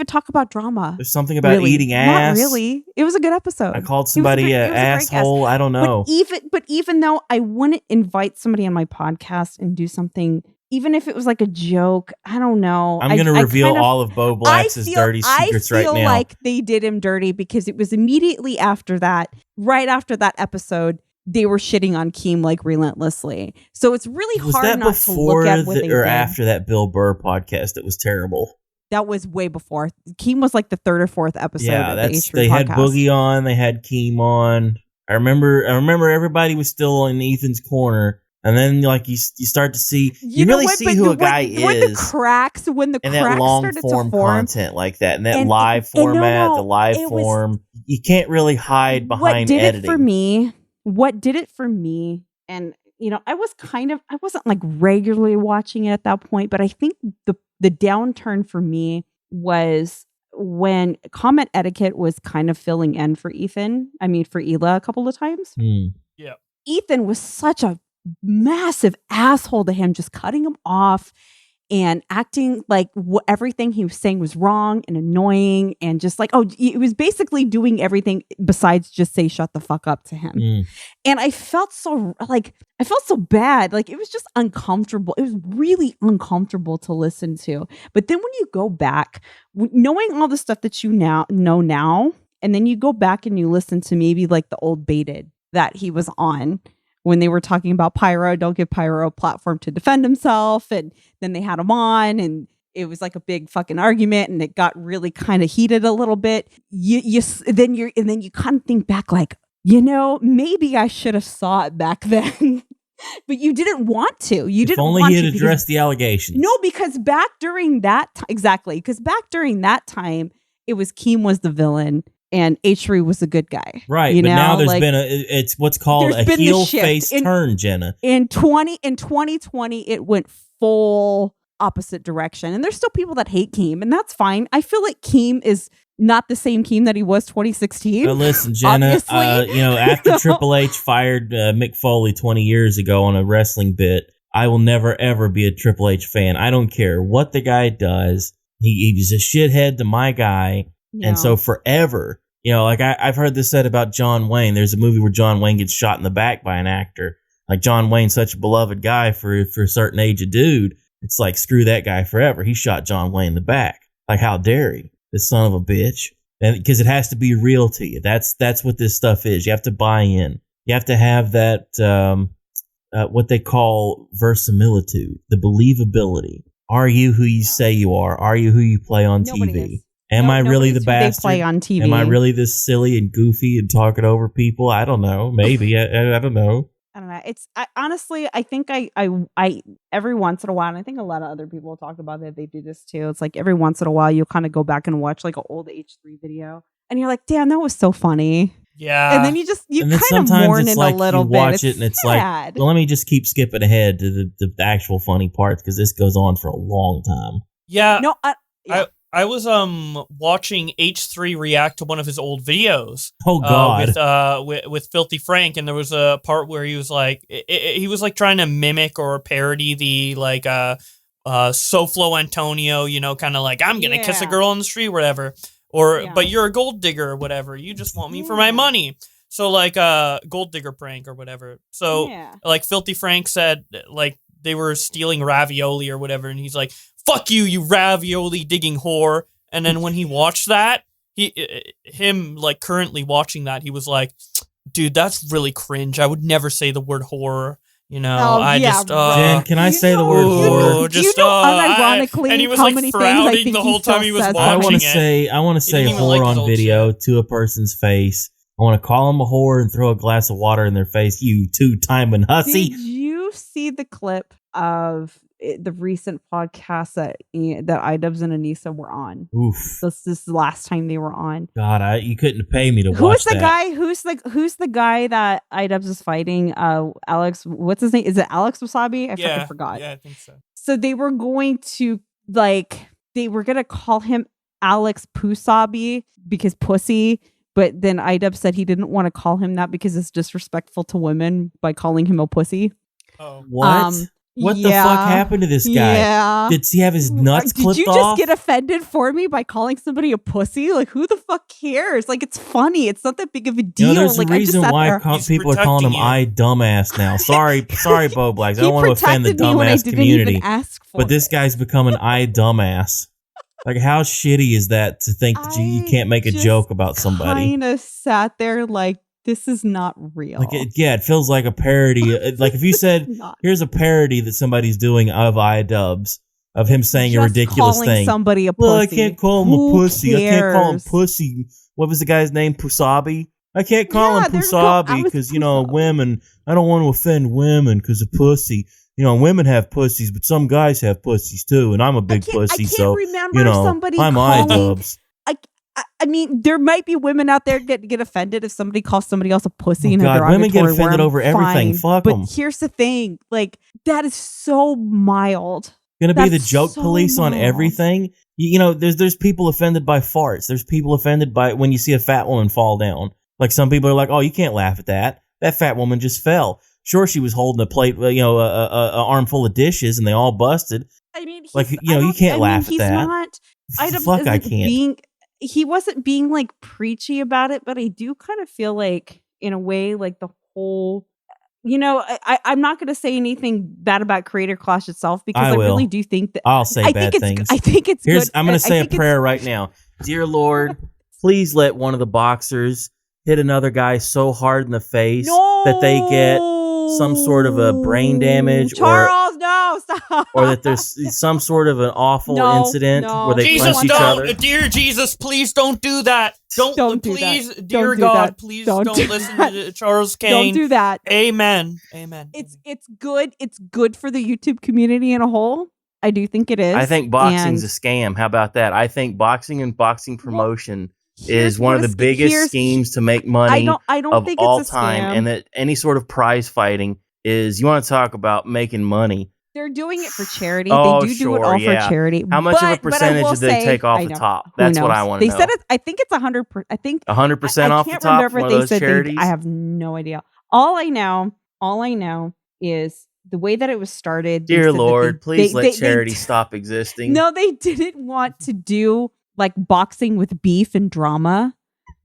talk about drama. There's something about eating ass. Not really. It was a good episode. I called somebody an asshole. I don't know. But even though I wouldn't invite somebody on my podcast and do something. Even if it was like a joke, I don't know. I'm going to reveal all of Bowblax's dirty secrets right now. I feel like they did him dirty because it was immediately after that, right after that episode, they were shitting on Keem like relentlessly. So it's really hard not to look at what they did. Or after that Bill Burr podcast that was terrible? That was way before. Keem was like the 3rd or 4th episode of the H3 they podcast. Had Boogie on, they had Keem on. I remember everybody was still in Ethan's corner. And then, like, you start to see, you really see who a guy is. When the cracks that long form content like that, and that live format, the live form, you can't really hide behind editing. What did it for me? And I wasn't like regularly watching it at that point, but I think the downturn for me was when comment etiquette was kind of filling in for Ethan. I mean, for Hila a couple of times. Yeah, Ethan was such a massive asshole to him, just cutting him off and acting like everything he was saying was wrong and annoying, and just like, it was basically doing everything besides just say shut the fuck up to him. And I felt so bad. Like, it was just uncomfortable. It was really uncomfortable to listen to. But then when you go back, knowing all the stuff that you know now, and then you go back and you listen to maybe like the old Baited that he was on, when they were talking about Pyro, don't give Pyro a platform to defend himself. And then they had him on and it was like a big fucking argument and it got really kind of heated a little bit. Then you kind of think back like, maybe I should have saw it back then. But you didn't want to. If only he had addressed the allegations. No, because back during that time, it was Keem was the villain and H3 was the good guy. Right, but now there's been it's what's called a heel face turn, Jenna. In 2020, it went full opposite direction. And there's still people that hate Keem, and that's fine. I feel like Keem is not the same Keem that he was 2016. Listen, Jenna, after Triple H fired Mick Foley 20 years ago on a wrestling bit, I will never, ever be a Triple H fan. I don't care what the guy does. He was a shithead to my guy. Yeah. And so forever, I've heard this said about John Wayne. There's a movie where John Wayne gets shot in the back by an actor. Like, John Wayne's such a beloved guy for a certain age of dude. It's like, screw that guy forever. He shot John Wayne in the back. Like, how dare he? This son of a bitch. And because it has to be real to you. That's what this stuff is. You have to buy in. You have to have that, what they call verisimilitude, the believability. Are you who you say you are? Are you who you play on TV? Am I really the bastard? They play on TV. Am I really this silly and goofy and talking over people? I don't know. Maybe. I don't know. I don't know. Honestly, I think I every once in a while, and I think a lot of other people talk about that. They do this too. It's like every once in a while, you'll kind of go back and watch like an old H3 video, and you're like, damn, that was so funny. Yeah. And then you kind of mourn it like a little you bit. Watch it and it's sad. Like, well, let me just keep skipping ahead to the actual funny parts because this goes on for a long time. Yeah. No, I was watching H3 react to one of his old videos. Oh God! With Filthy Frank, and there was a part where he was like, he was like trying to mimic or parody the like SoFlo Antonio, kind of like, I'm gonna kiss a girl on the street, whatever, but you're a gold digger or whatever. You just want me for my money. So like gold digger prank or whatever. So like Filthy Frank said like they were stealing ravioli or whatever, and he's like, fuck you, you ravioli digging whore. And then when he watched that, him like currently watching that, he was like, dude, that's really cringe. I would never say the word whore. Jen, can I say the word whore? Unironically, and he was how like many frowning the whole time he was watching I want to say whore on video to a person's face. I want to call them a whore and throw a glass of water in their face. You two-timing hussy. Did you see the clip of the recent podcast that iDubbbz and Anissa were on? Oof. This is the last time they were on. God, you couldn't pay me to watch that. Who's the guy that iDubbbz is fighting? Alex, what's his name? Is it Alex Wasabi? I fucking forgot. Yeah, I think so. So they were going to call him Alex Pusabi because pussy. But then iDubbbz said he didn't want to call him that because it's disrespectful to women by calling him a pussy. Oh. What? What the fuck happened to this guy? Yeah. Did he have his nuts clipped off? Did you just get offended for me by calling somebody a pussy? Like, who the fuck cares? Like, it's funny. It's not that big of a deal. There's like, a reason why people are calling him I dumbass now. Sorry, Bowblax. I don't want to offend the dumbass community. But this guy's become an I dumbass. Like, how shitty is that to think that you can't make a joke about somebody? I kind of sat there like, this is not real. Like it feels like a parody. Like if you said, here's a parody that somebody's doing of iDubbbz, of him saying a ridiculous thing. Somebody a pussy. Well, I can't call him a pussy. I can't call him pussy. What was the guy's name? Pusabi? I can't call him Pusabi because, women, I don't want to offend women because of pussy. Women have pussies, but some guys have pussies too, and I'm a big pussy, so, I'm iDubbbz. I mean, there might be women out there that get offended if somebody calls somebody else a pussy. Women get offended over everything. Fuck them. But here's the thing. Like, that is so mild. Gonna be the joke police on everything. There's people offended by farts. There's people offended by when you see a fat woman fall down. Like, some people are like, oh, you can't laugh at that. That fat woman just fell. Sure, she was holding a plate, a armful of dishes, and they all busted. I mean, you can't laugh at that. I can't. He wasn't being like preachy about it, but I do kind of feel like, in a way, like the whole, I'm not going to say anything bad about Creator Clash itself because I really do think that I'll say bad things. I think it's good. I'm going to say a prayer right now. Dear Lord, please let one of the boxers hit another guy so hard in the face that they get some sort of a brain damage, Charles, no, stop. or that there's some sort of an awful No, incident no. where they Jesus, punch each don't, other. dear Jesus, please don't do that. Don't do please, that. dear Don't do God, that. please Don't don't do listen that. to Charles Kane. Don't do that. Amen. Amen. It's good. It's good for the YouTube community in a whole. I do think it is. I think boxing's And a scam. How about that? I think boxing and boxing promotion is one of the what a biggest schemes to make money I don't of think all it's a time, scam. and that any sort of prize fighting is, you want to talk about making money. They're doing it for charity. Oh, They do it sure, all yeah. for charity. How much of a But I percentage will did they say- take off I the know. top? Who That's what knows? I want to They know. said it. I think it's 100. I think 100% off the can't top remember from if one they of those said charities? I have no idea. All I know is the way that it was started. they Dear said that Lord, please let they charity stop existing. No, they didn't want to do like boxing with beef and drama.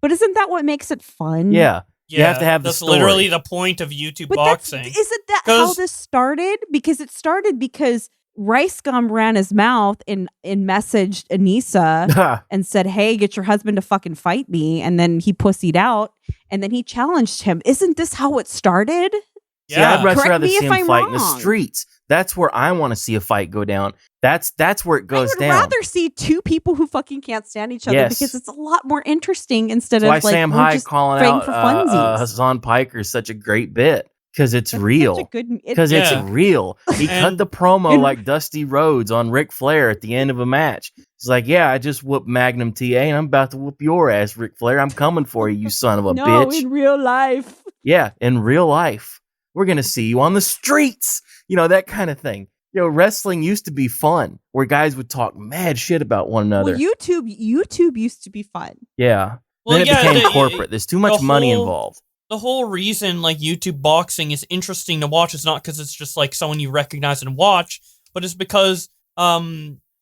But isn't that what makes it fun? Yeah. You have to have the That's story. literally the point of YouTube But boxing. isn't that how 'Cause- this started? Because it started because Rice Gum ran his mouth and messaged Anissa and said, "Hey, get your husband to fucking fight me." And then he pussied out and then he challenged him. Isn't this how it started? See, I'd much Correct rather me see if him I'm fight in the wrong. streets. That's where I want to see a fight go down. That's where it I goes would down. rather see two people who fucking can't stand each other Yes. because it's a lot more interesting instead That's of why like Sam we're Hyde just calling fighting out for funsies. Hassan Piker is such a great bit because it's That's real. such a good. Because it's Yeah. real. He cut And- the promo and- like Dusty Rhodes on Ric Flair at the end of a match. He's like, "Yeah, I just whooped Magnum TA and I'm about to whoop your ass, Ric Flair. I'm coming for you, you son of a no, bitch." in real life. Yeah, in real life. We're going to see you on the streets. You know, that kind of thing. You know, wrestling used to be fun where guys would talk mad shit about one another. Well, YouTube used to be fun. Yeah. Well, Then it yeah, became the- corporate. There's too much the money whole- involved. The whole reason like YouTube boxing is interesting to watch is not because it's just like someone you recognize and watch, but it's because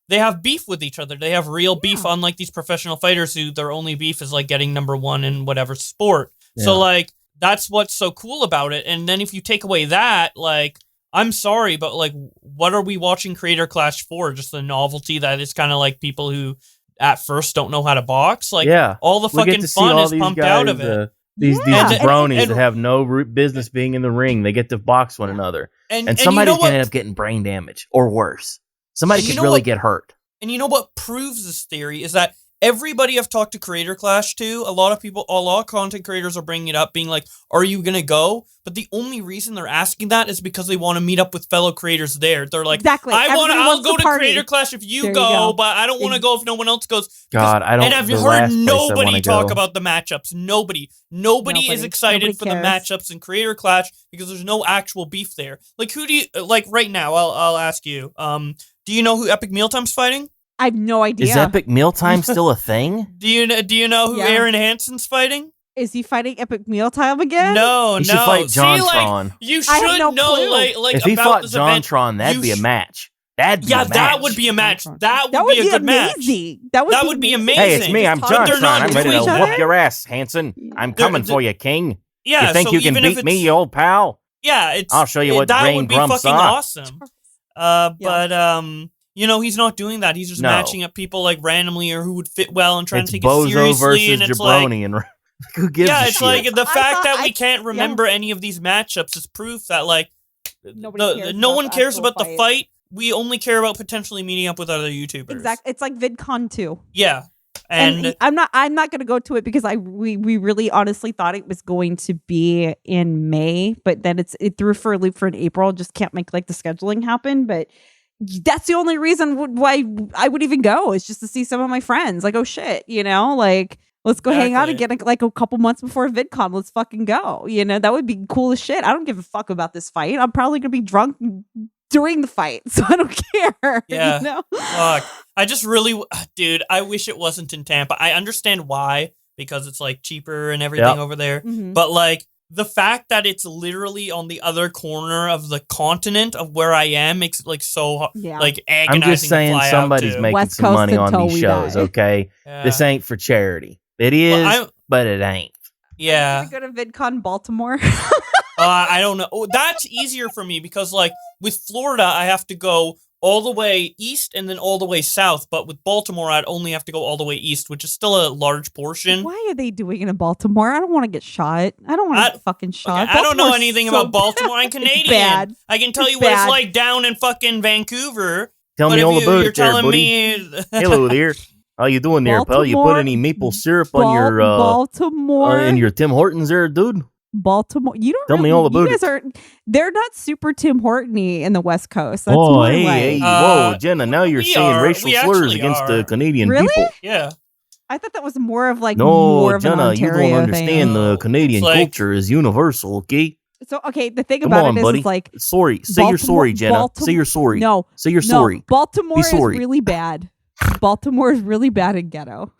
they have beef with each other. They have real beef, Yeah. unlike these professional fighters who their only beef is like getting number one in whatever sport. Yeah. So like that's what's so cool about it. And then if you take away that, like I'm sorry, but like what are we watching Creator Clash for? Just the novelty that it's kind of like people who at first don't know how to box. Like Yeah. all the We get fucking to see fun all is these pumped guys, out of it. These Yeah. jabronis And- that have no business being in the ring. They get to box one another. And And you somebody's know going to what? end up getting brain damage or worse. Somebody And you could know really what- get hurt. And you know what proves this theory is that everybody I've talked to Creator Clash to, a lot of content creators are bringing it up, being like, "Are you gonna go?" But the only reason they're asking that is because they want to meet up with fellow creators there. They're like, Exactly. I'll Everybody go wants to party. Creator Clash if There you you go, go. but I don't want to go if no one else goes. God, I don't. And have you the heard last place I nobody wanna talk go. about the matchups? Nobody is Nobody. excited Nobody for cares. the matchups in Creator Clash because there's no actual beef there. Like who do you like right now? I'll ask you. Do you know who Epic Mealtime's fighting? I have no idea. Is Epic Mealtime still a thing? Do you know who Yeah. Aaron Hansen's fighting? Is he fighting Epic Mealtime again? No, He should no. fight See, like, JonTron. you I have should no know, clue. like If he about fought this event. JonTron, that'd You be a sh- match. That'd be Yeah, a match. that would be a match. That That would be a good amazing. match. That would That would be amazing. Hey, it's me. I'm Just talk- But they're JonTron. not I'm ready doing to each whoop other? your ass, Hanson. I'm coming for you, King. Yeah, You think so you can even if beat me, it's- you old pal? Yeah, it's. I'll show you what that Drain would be Grumps fucking are. awesome. But he's not doing that. He's just No. matching up people like randomly or who would fit well and trying It's to take it Bozo seriously. versus And it's like, Jabroni, and who gives yeah, a it's shit? like the I fact thought that we I- can't remember any of these matchups is proof that like Nobody cares no about one the cares actual about the fight. fight. We only care about potentially meeting up with other YouTubers. Exactly. It's like VidCon 2. Yeah. And And I'm not going to go to it because we really honestly thought it was going to be in May, but then it threw for a loop for an April. Just can't make like the scheduling happen. But that's the only reason why I would even go, is just to see some of my friends. Like, oh shit, like let's go hang out Exactly. again like a couple months before VidCon. Let's fucking go. That would be cool as shit. I don't give a fuck about this fight. I'm probably gonna be drunk during the fight, so I don't care. Yeah. Fuck. I just really, dude, I wish it wasn't in Tampa. I understand why, because it's like cheaper and everything Yep. over there. Mhm. But like the fact that it's literally on the other corner of the continent of where I am makes it like so Yeah. like I'm agonizing. just saying to fly somebody's out to. making West some Coast money on until these we shows, die. okay? Yeah. This ain't for charity. It is, Well, but it ain't. yeah. I'm gonna go to VidCon Baltimore. I don't know. Oh, that's easier for me because, like, with Florida, I have to go all the way east and then all the way south. But with Baltimore, I'd only have to go all the way east, which is still a large portion. Why are they doing it in Baltimore? I don't want to get shot. I don't want to get fucking shot. Okay, I don't know Baltimore's anything so about Baltimore. I'm Canadian. bad. I can tell It's you what bad. it's like down in fucking Vancouver. Tell But me if all you- about you're it there, telling buddy. me- Hello there. How you doing there, pal? You put Baltimore- any maple syrup on your Baltimore in your Tim Hortons there, dude? Baltimore. You don't Tell me really, all about you guys it. are. They're not super Tim Hortony in the West Coast. That's Oh, more hey, like. hey. Whoa, Jenna! Now you're we saying are. racial We slurs actually against are. the Canadian Really? people. Yeah. I thought that was more of like No, more of Jenna, an you Ontario don't understand. thing. The Canadian It's like- culture is universal. Okay, So okay, the thing come about on, it is, buddy. it's like Sorry, say you're Baltimore- sorry, Jenna. Baltim- Say you're sorry. no, Say you're no, sorry. Baltimore Be sorry. is really bad. Baltimore is really bad in ghetto.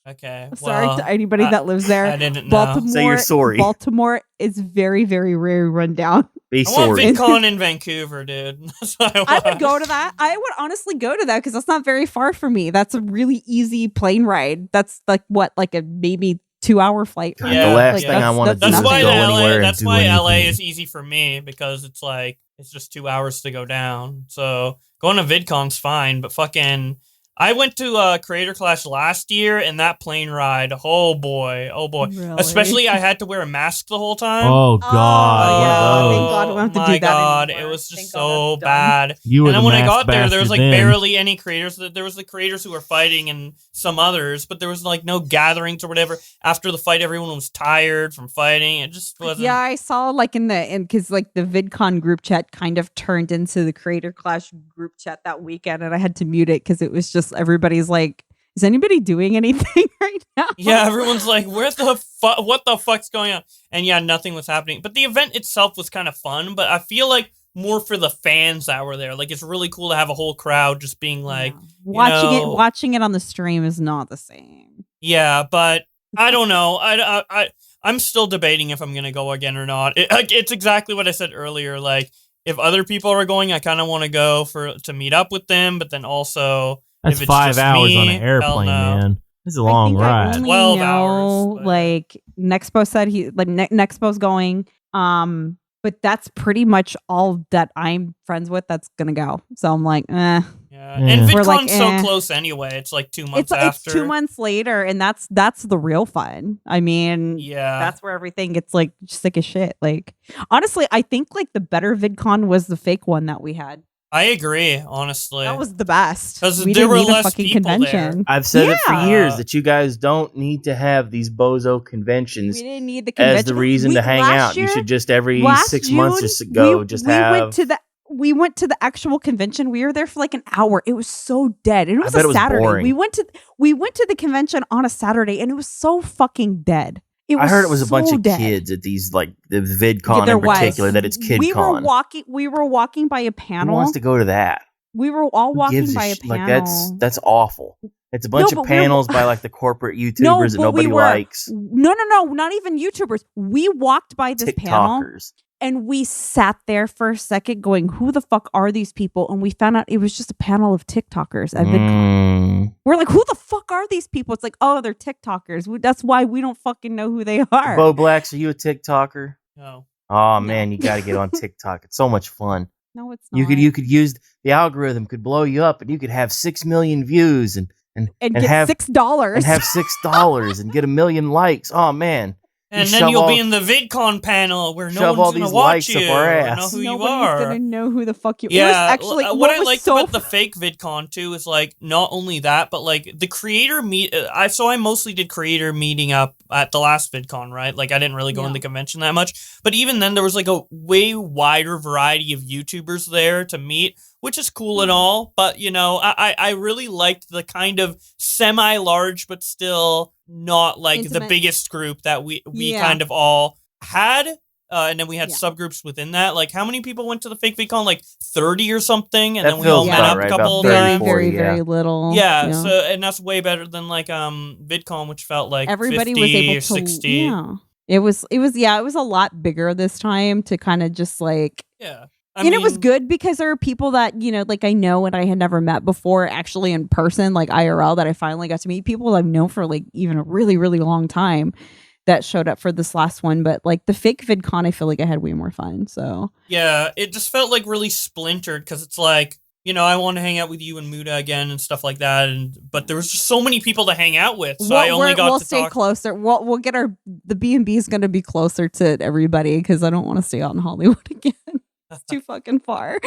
Okay. Sorry well, to anybody that lives there. I didn't know. Baltimore, Say you're sorry. Baltimore is very, very, very run down. Be I want sorry. VidCon in Vancouver, dude. That's what I would go to that. I would honestly go to that because that's not very far from me. That's a really easy plane ride. That's like what, like a maybe 2-hour flight. For God, me. Yeah, the last Like, thing I want to do That's is nothing. why go LA. anywhere and That's do why LA anything. is easy for me because it's like it's just 2 hours to go down. So going to VidCon's fine, but fucking. I went to Creator Clash last year, and that plane ride, oh boy. Really? Especially, I had to wear a mask the whole time. Oh God, Oh, one yeah. of Thank those. God we don't have to my do that God, anymore. it was just Thank God so that's done. bad. You were And the then when I masked got there was like bastard then. barely any creators. There was the creators who were fighting and some others, but there was like no gatherings or whatever. After the fight, everyone was tired from fighting. It just wasn't. Yeah, I saw like because like the VidCon group chat kind of turned into the Creator Clash group chat that weekend, and I had to mute it because it was just everybody's like, "Is anybody doing anything right now?" Yeah, everyone's like, "Where the fuck? What the fuck's going on?" And yeah, nothing was happening. But the event itself was kind of fun. But I feel like more for the fans that were there. Like it's really cool to have a whole crowd just being like, watching it on the stream is not the same. yeah. But I don't know. I'm still debating if I'm gonna go again or not. It's exactly what I said earlier. Like if other people are going, I kind of want to go to meet up with them. But then also. That's If it's 5 just hours me, on an hell airplane, no. man. This is a long I ride. only 12 know, hours, but- like Nexpo said Nexpo's going. But that's pretty much all that I'm friends with that's gonna go. So I'm like, Yeah. Yeah. And We're VidCon's like, so eh. close anyway. It's like 2 months it's after. 2 months later, and that's the real fun. I mean, Yeah. that's where everything gets like sick as shit. Like honestly, I think like the better VidCon was the fake one that we had. I agree, honestly. That was the best. 'Cause We there didn't were need a less fucking people there. convention. I've said it for Yeah. years that you guys don't need to have these bozo conventions We didn't need the convention as the reason to hang last out. You year- should just every last 6 months June, just go. we have. went to the actual convention. We were there for like an hour. It was so dead. And it was bet a it was Saturday. boring. We went to the convention on a Saturday, and it was so fucking dead. I heard it was a bunch so of dead. kids at these like the VidCon there in was. particular. That it's KidCon. We were walking by a Who panel. wants to go to that? We were all Who walking gives by a shit? Like panel. that's awful. It's a bunch No, of but we're- panels by like the corporate YouTubers No, that but nobody we were- likes. No, not even YouTubers. We walked by this panel. TikTokers. And we sat there for a second going, who the fuck are these people? And we found out it was just a panel of TikTokers at VidCon. We're like, who the fuck are these people? It's like, oh, they're TikTokers. That's why we don't fucking know who they are. Bowblax, are you a TikToker? No. Oh man, you got to get on TikTok. It's so much fun. No, it's not. You could use the algorithm could blow you up, and you could have 6 million views and and get have $6 and have $6 and get 1 million likes. Oh man, And You then shove you'll all- be in the VidCon panel where no shove one's all going to these watch likes you up our or ass. know who you Nobody's are. gonna know who the fuck you. Yeah, It was actually what I was liked so about the fake VidCon too is like not only that, but like the creator meet. I mostly did creator meeting up at the last VidCon, right? Like I didn't really go in the convention that much, but even then there was like a way wider variety of YouTubers there to meet, which is cool and all. But you know, I really liked the kind of semi-large but still not like the Intimate. biggest group that we Yeah. kind of all had. And then we had Yeah. subgroups within that. Like, how many people went to the fake VidCon? Like 30 or something, and That then we all feels met about up right, a couple about of 30, very, times. 40, very, yeah. very little. Yeah, so and that's way better than like VidCon, which felt like Everybody 50 was able or to 60. Yeah. It was a lot bigger this time to kind of just like Yeah. and it was good because there are people that, you know, like I know and I had never met before actually in person, like IRL, that I finally got to meet people I've known for like even a really, really long time that showed up for this last one. But like the fake VidCon, I feel like I had way more fun. So Yeah, it just felt like really splintered because it's like I want to hang out with you and Muda again and stuff like that. But there was just so many people to hang out with, so I only got we'll to stay talk. closer. We'll get the B&B is going to be closer to everybody because I don't want to stay out in Hollywood again. It's too fucking far.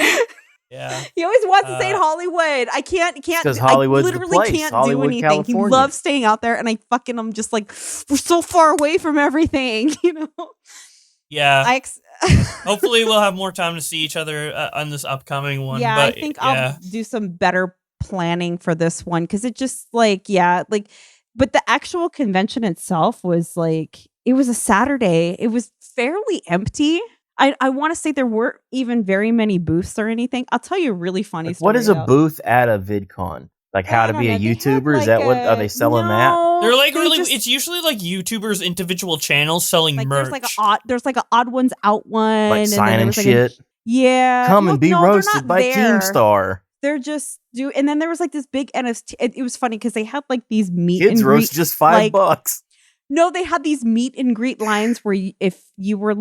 Yeah. He always wants to stay in Hollywood. I can't. Because Hollywood's I the literally place. can't Hollywood, do anything. California. He loves staying out there, and I'm just like, we're so far away from everything, Yeah. Hopefully we'll have more time to see each other on this upcoming one. Yeah, but, I think I'll do some better planning for this one because it just but the actual convention itself was it was a Saturday. It was fairly empty. I want to say there weren't even very many booths or anything. I'll tell you a really funny story. What is a booth at a VidCon? Like how to be a YouTuber? Is that what are they selling that? They're it's usually like YouTubers' individual channels selling merch. There's like an odd ones out one, like signing shit. Yeah, come and be roasted by Keemstar. They're just and then there was this big NFT. It was funny because they had these meet kids and roast greet, just $5. No, they had these meet and greet lines where if you were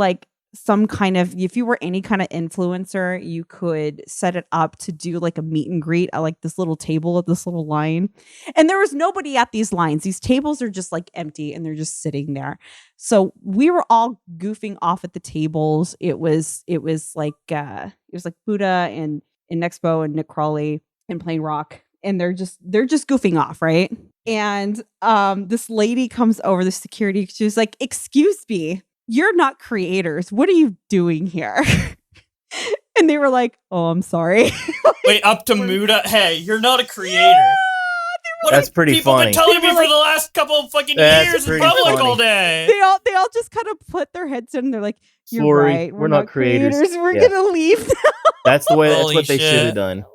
if you were any kind of influencer, you could set it up to do a meet and greet at this little table at this little line. And there was nobody at these lines. These tables are just empty and they're just sitting there. So we were all goofing off at the tables. It was like Buddha and Nexpo and Nick Crawley and Plain Rock. And they're just goofing off, right? And this lady comes over, the security, she was like, "Excuse me, you're not creators. What are you doing here?" And they were like, "Oh, I'm sorry." Wait, up to Muda? Hey, you're not a creator. Yeah, that's pretty funny. People been telling me for the last couple of fucking years in public all day. They all just kind of put their heads in and they're like, "You're Sorry, right. We're not creators. We're gonna leave now." That's the way. That's Holy what they shit. should have done.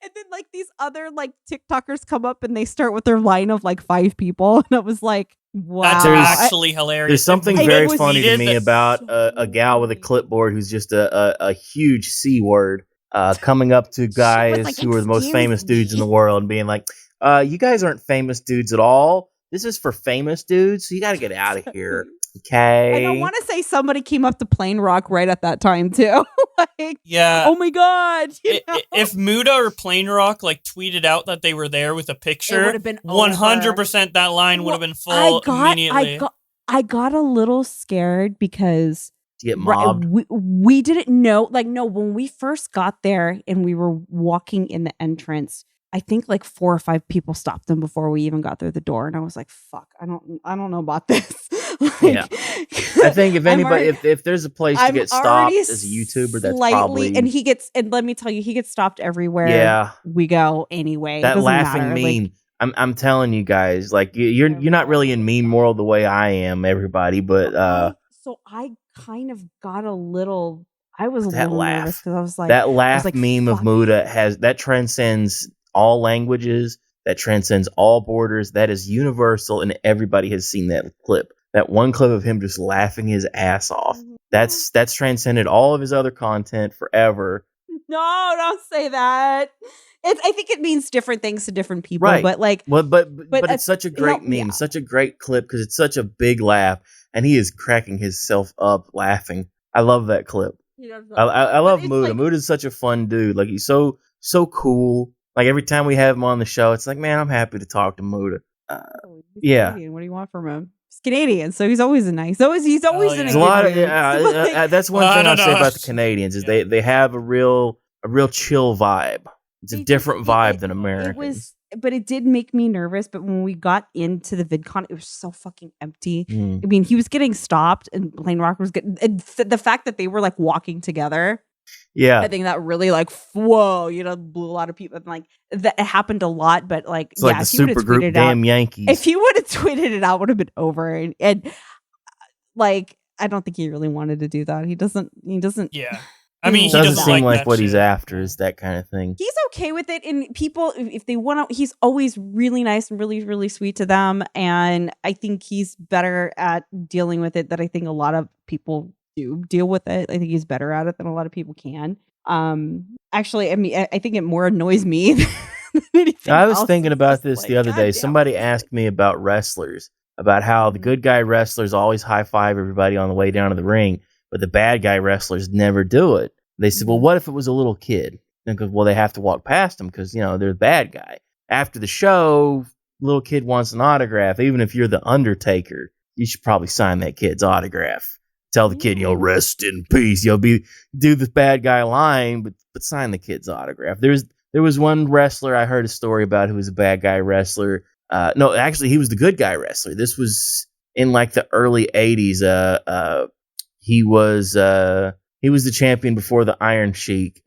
And then these other TikTokers come up and they start with their line of 5 people, and I was like, wow, that's actually hilarious. There's something very funny to me about a gal with a clipboard who's just a huge C word coming up to guys who are the most famous dudes in the world and being like, "You guys aren't famous dudes at all. This is for famous dudes, so you got to get out of here." Okay. And I want to say somebody came up to Plain Rock right at that time too. Yeah. Oh my god. If Muda or Plain Rock tweeted out that they were there with a picture, it would have been 100% that line would have been full immediately. I got a little scared because get mobbed. We didn't know. No, when we first got there and we were walking in the entrance, I think 4 or 5 people stopped them before we even got through the door, and I was like, "Fuck, I don't know about this." Yeah, I think if anybody, if there's a place to get stopped as a YouTuber, that's probably. And let me tell you, he gets stopped everywhere. Yeah, we go anyway. That laughing meme. I'm telling you guys, you're not really in meme world the way I am, everybody, but so I kind of got a little. I was a little nervous because I was like, that laugh meme of Muda that transcends all languages, that transcends all borders, that is universal, and everybody has seen that clip. That one clip of him just laughing his ass off. That's transcended all of his other content forever. No, don't say that. I think it means different things to different people, right? But but it's such a great meme, such a great clip because it's such a big laugh, and he is cracking himself up laughing. I love that clip. I love Muda. Muda's such a fun dude. He's so cool. Every time we have him on the show, it's man, I'm happy to talk to Muda. Yeah. Canadian. What do you want from him? He's Canadian, so he's always nice. He's always in a lot good of that's one thing I'll say about the Canadians is they have a real chill vibe. It's a different vibe than Americans. But it did make me nervous. But when we got into the VidCon, it was so fucking empty. Mm. I mean, he was getting stopped, and Plain Rock was getting the fact that they were walking together. Yeah, I think that really whoa, blew a lot of people. And that it happened a lot, but it's the super group damn Yankees. If he would have tweeted it out, would have been over. And I don't think he really wanted to do that. He doesn't. Yeah. I mean, he doesn't seem like what he's after is that kind of thing. He's okay with it, and people, if they want to, he's always really nice and really, really sweet to them. And I think he's better at dealing with it than I think a lot of people do deal with it. I think he's better at it than a lot of people can. Actually, I mean, I think it more annoys me than anything I was else. thinking about this the other day. Somebody asked me about wrestlers, about how the good guy wrestlers always high five everybody on the way down to the ring, but the bad guy wrestlers never do it. They said, well, what if it was a little kid? Because, well, they have to walk past him because, they're the bad guy. After the show, little kid wants an autograph. Even if you're the Undertaker, you should probably sign that kid's autograph. Tell the kid, rest in peace. Do the bad guy line, but sign the kid's autograph. There was one wrestler I heard a story about who was a bad guy wrestler. No, actually, he was the good guy wrestler. This was in like the early 80s. He was the champion before the Iron Sheik.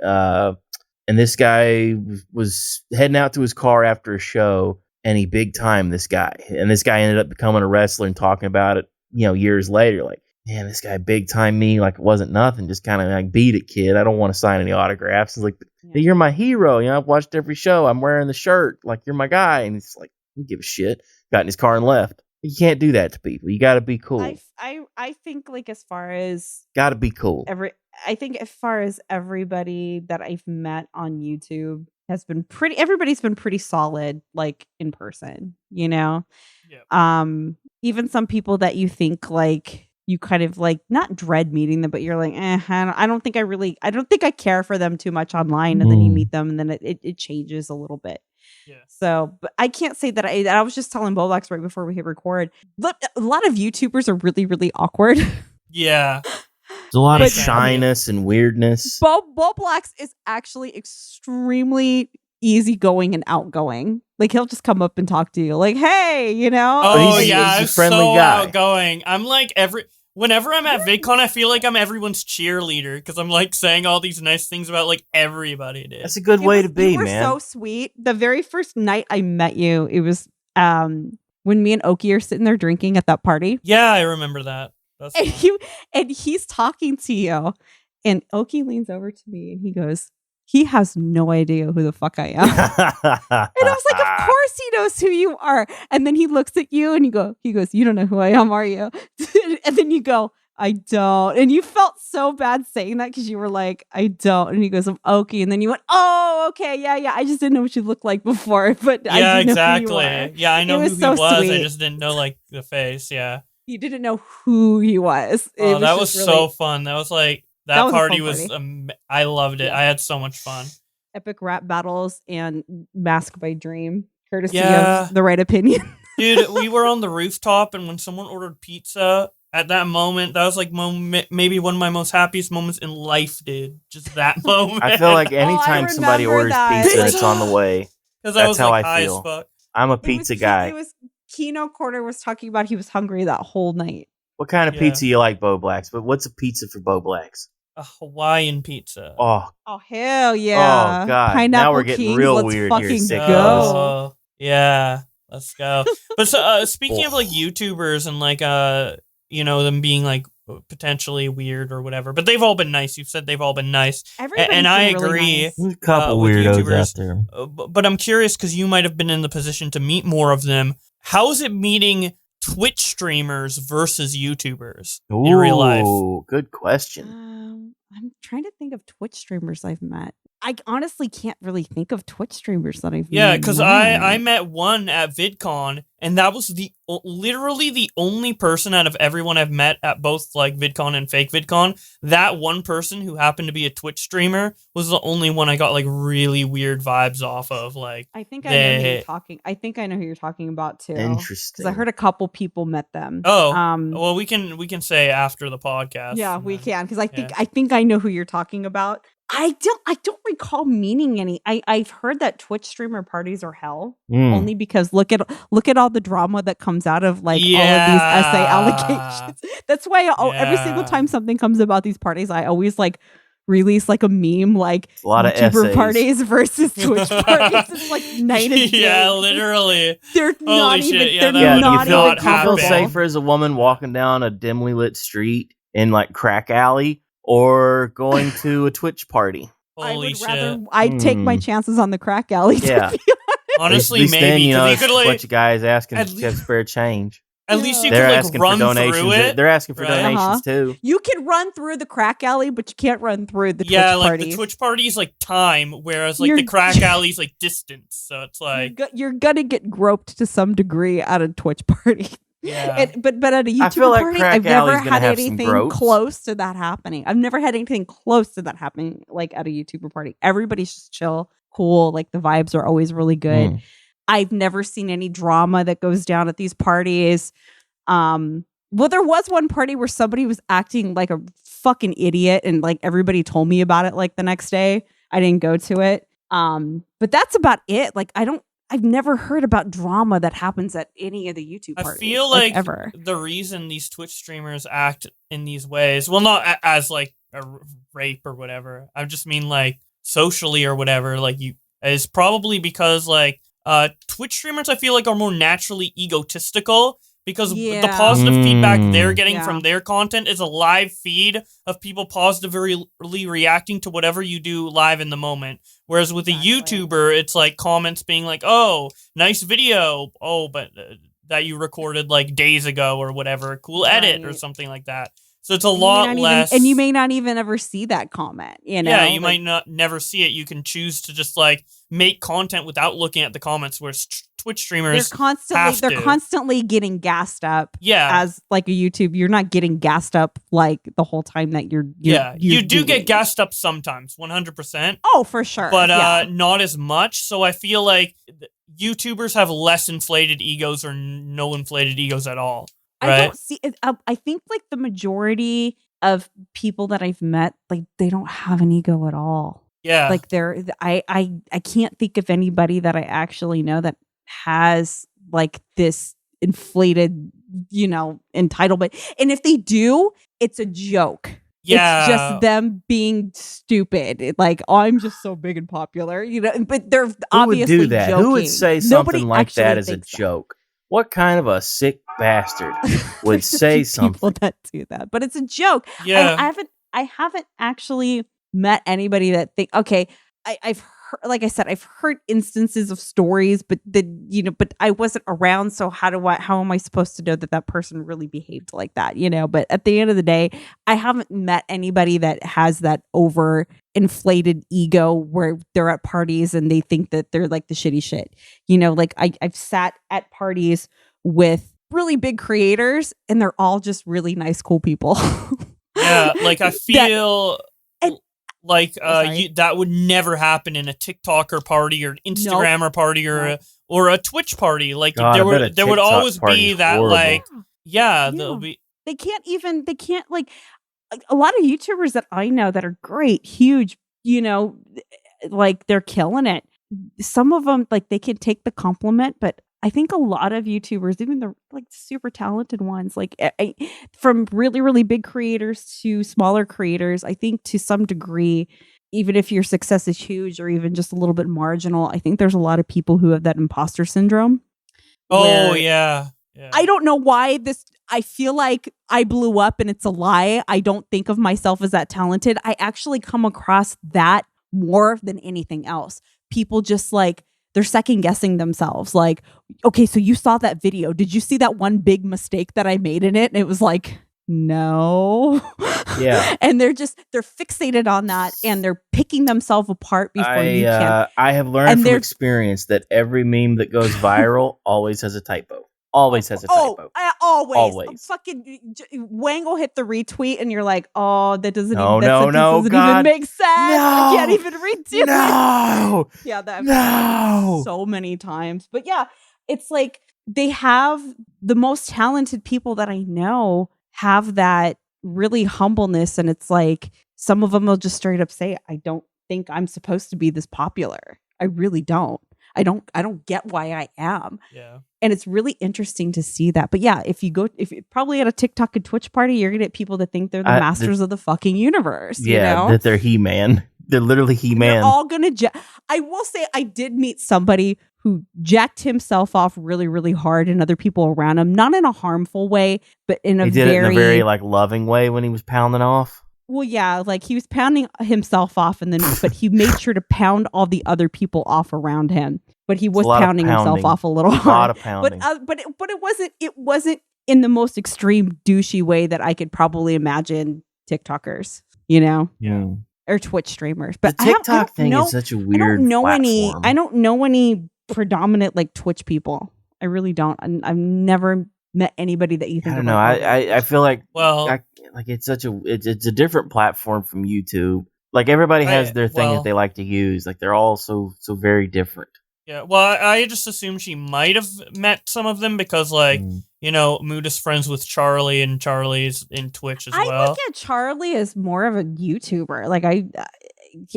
And this guy was heading out to his car after a show, and he big timed this guy. And this guy ended up becoming a wrestler and talking about it, years later. Like, man, this guy big timed me like it wasn't nothing. Just kind of like, beat it, kid. I don't want to sign any autographs. It's like, you're my hero. I've watched every show. I'm wearing the shirt. Like, you're my guy. And he's like, I don't give a shit. Got in his car and left. You can't do that to people. You got to be cool. I think like as far as got to be cool. I think as far as everybody that I've met on YouTube everybody's been pretty solid, like in person, Yep. Even some people that you think like you kind of like not dread meeting them, but you're like, I don't think I care for them too much online. And then you meet them and then it changes a little bit. Yeah. So, but I can't say that I was just telling Bowblax right before we hit record. Look, a lot of YouTubers are really, really awkward. Yeah. There's a lot of shyness and weirdness. Bowblax is actually extremely easygoing and outgoing. Like he'll just come up and talk to you, like, "Hey," Oh he's yeah, a friendly so guy. Outgoing. I'm like whenever I'm at VidCon, I feel like I'm everyone's cheerleader because I'm like saying all these nice things about like everybody. That's a good way to be, you were man. So sweet. The very first night I met you, it was when me and Oki are sitting there drinking at that party. Yeah, I remember that. That's and he's talking to you, and Oki leans over to me and he goes, he has no idea who the fuck I am. And I was like, of course he knows who you are. And then he looks at you and he goes, you don't know who I am, are you? And then you go, I don't. And you felt so bad saying that because you were like, I don't. And he goes, I'm Oki. And then you went, oh, okay, yeah. I just didn't know what you looked like before, but I didn't know who you were. Yeah, I know who he so was. Sweet. I just didn't know like the face. Yeah. You didn't know who he was. Oh, that was really so fun. That was like, that party was, I loved it. Yeah. I had so much fun. Epic rap battles and Mask by Dream, courtesy of The Right Opinion. Dude, we were on the rooftop, and when someone ordered pizza, at that moment, that was like maybe one of my most happiest moments in life, dude. Just that moment. I feel like anytime somebody orders pizza, it's on the way. That's how I feel. As fuck. I'm a pizza guy. It was Kino Corner was talking about he was hungry that whole night. What kind of pizza you like, Bowblax? But what's a pizza for Bowblax? A Hawaiian pizza. Oh hell yeah! Oh god! Pineapple now we're getting Kings, real let's weird fucking here. Go. Oh, yeah, let's go. But so, speaking of like YouTubers and like them being like potentially weird or whatever, but they've all been nice. You've said they've all been nice, and I agree. Really nice. There's a couple weirdos out there. But I'm curious because you might have been in the position to meet more of them. How is it meeting Twitch streamers versus YouTubers in real life? Good question. I'm trying to think of Twitch streamers I've met. I honestly can't really think of Twitch streamers that I've met. Yeah, because I met one at VidCon, and that was literally the only person out of everyone I've met at both like VidCon and fake VidCon. That one person who happened to be a Twitch streamer was the only one I got like really weird vibes off of. Like, I think I know who you're talking. I think I know who you're talking about too. Interesting. Because I heard a couple people met them. Oh, well, we can say after the podcast. Yeah, we can because I think I know who you're talking about. I don't recall meaning any. I've heard that Twitch streamer parties are hell only because look at all the drama that comes out of like all of these essay allegations. That's why every single time something comes about these parties, I always like release like a meme like a lot of YouTuber essays. Parties versus Twitch parties. It's like night and day. Yeah, literally. They're not shit. even. Yeah, they're not you even feel comparable. safer as a woman walking down a dimly lit street in like crack alley or going to a Twitch party. Holy shit. I'd take my chances on the crack alley. Yeah. Honestly, at least maybe. then, you know, you could, like, a bunch of guys asking at to get spare change. At least you They're could asking like run for donations. through it. They're asking for donations too. You can run through the crack alley, but you can't run through the Twitch like party. the Twitch party is like time, whereas like the crack alley is like distance. So it's like you're gonna get groped to some degree at a Twitch party. Yeah. But at a I feel YouTuber like party, Crack I've never Alley's gonna had have some anything gropes. close to that happening. I've never had anything close to that happening like at a YouTuber party. Everybody's just chill, cool. Like the vibes are always really good. Mm. I've never seen any drama that goes down at these parties. Well, there was one party where somebody was acting like a fucking idiot, and like everybody told me about it like the next day. I didn't go to it. But that's about it. Like I've never heard about drama that happens at any of the YouTube parties. I feel like ever. The reason these Twitch streamers act in these ways, well, not as like a rape or whatever. I just mean like socially or whatever. Like is probably because like Twitch streamers, I feel like, are more naturally egotistical. Because the positive feedback they're getting from their content is a live feed of people positively reacting to whatever you do live in the moment. Whereas with a YouTuber, it's like comments being like, "Oh, nice video. Oh, but that you recorded like days ago or whatever. Cool edit or something like that." So it's a lot less. And you may not even ever see that comment, you know? Yeah, you might not never see it. You can choose to just like make content without looking at the comments, whereas Twitch streamers they're constantly getting gassed up. Yeah. As like a YouTube, you're not getting gassed up like the whole time that you're you do get gassed up sometimes, 100%. Oh, for sure. But not as much. So I feel like YouTubers have less inflated egos or no inflated egos at all. Right? I don't see it. I think like the majority of people that I've met, like they don't have an ego at all. Yeah. Like I can't think of anybody that I actually know that has like this inflated, entitlement. And if they do, it's a joke. Yeah. It's just them being stupid. Like, oh, I'm just so big and popular, but they're obviously Who would do that? joking. Who would say Nobody something like that actually as a thinks that. joke? What kind of a sick bastard would say something? People that do that, but it's a joke. Yeah. I haven't actually met anybody that think. Okay, I've heard, like I said, I've heard instances of stories, but but I wasn't around. So how am I supposed to know that person really behaved like that? But at the end of the day, I haven't met anybody that has that over inflated ego where they're at parties and they think that they're like the shitty shit. Like I've sat at parties with really big creators and they're all just really nice, cool people. Yeah, like I feel that would never happen in a TikToker party or an Instagrammer party or a Twitch party. Like God, there would always be that horrible. like there'll be. They can't like a lot of YouTubers that I know that are great, huge, like they're killing it. Some of them, like they can take the compliment, but I think a lot of YouTubers, even the like super talented ones, like from really, really big creators to smaller creators, I think to some degree, even if your success is huge or even just a little bit marginal, I think there's a lot of people who have that imposter syndrome. Oh, yeah. I don't know why I feel like I blew up and it's a lie. I don't think of myself as that talented. I actually come across that more than anything else. People just like, they're second guessing themselves. Like, okay, so you saw that video. Did you see that one big mistake that I made in it? And it was like, no. Yeah. And they're fixated on that and they're picking themselves apart before you can. I have learned from experience that every meme that goes viral always has a typo. Always has a typo. Always. Fucking Wang will hit the retweet and you're like, oh, that doesn't God. even make sense. I can't even redo it. Yeah, that happened so many times. But yeah, it's like they have the most talented people that I know have that really humbleness. And it's like some of them will just straight up say, I don't think I'm supposed to be this popular. I really don't. I don't get why I am. Yeah. And it's really interesting to see that. But yeah, if you probably at a TikTok and Twitch party, you're going to get people that think they're the masters of the fucking universe. Yeah, that they're He-Man. They're literally He-Man. They're all going to... I will say I did meet somebody who jacked himself off really, really hard and other people around him. Not in a harmful way, but in a very like loving way when he was pounding off. Well, yeah, like he was pounding himself off, but he made sure to pound all the other people off around him. But he was pounding himself off a little hard. A lot of pounding. But it wasn't in the most extreme douchey way that I could probably imagine TikTokers, Yeah. or Twitch streamers. But the TikTok thing is such a weird platform. I don't know any predominant like Twitch people. I really don't. I've never met anybody that you think I don't are know. I feel like Well, like it's such a it's a different platform from YouTube. Like everybody has their thing that they like to use. Like they're all so very different. yeah. Well, I just assumed she might have met some of them because, like, Mood is friends with Charlie, and Charlie's in Twitch as well. I look at Charlie as more of a YouTuber. Like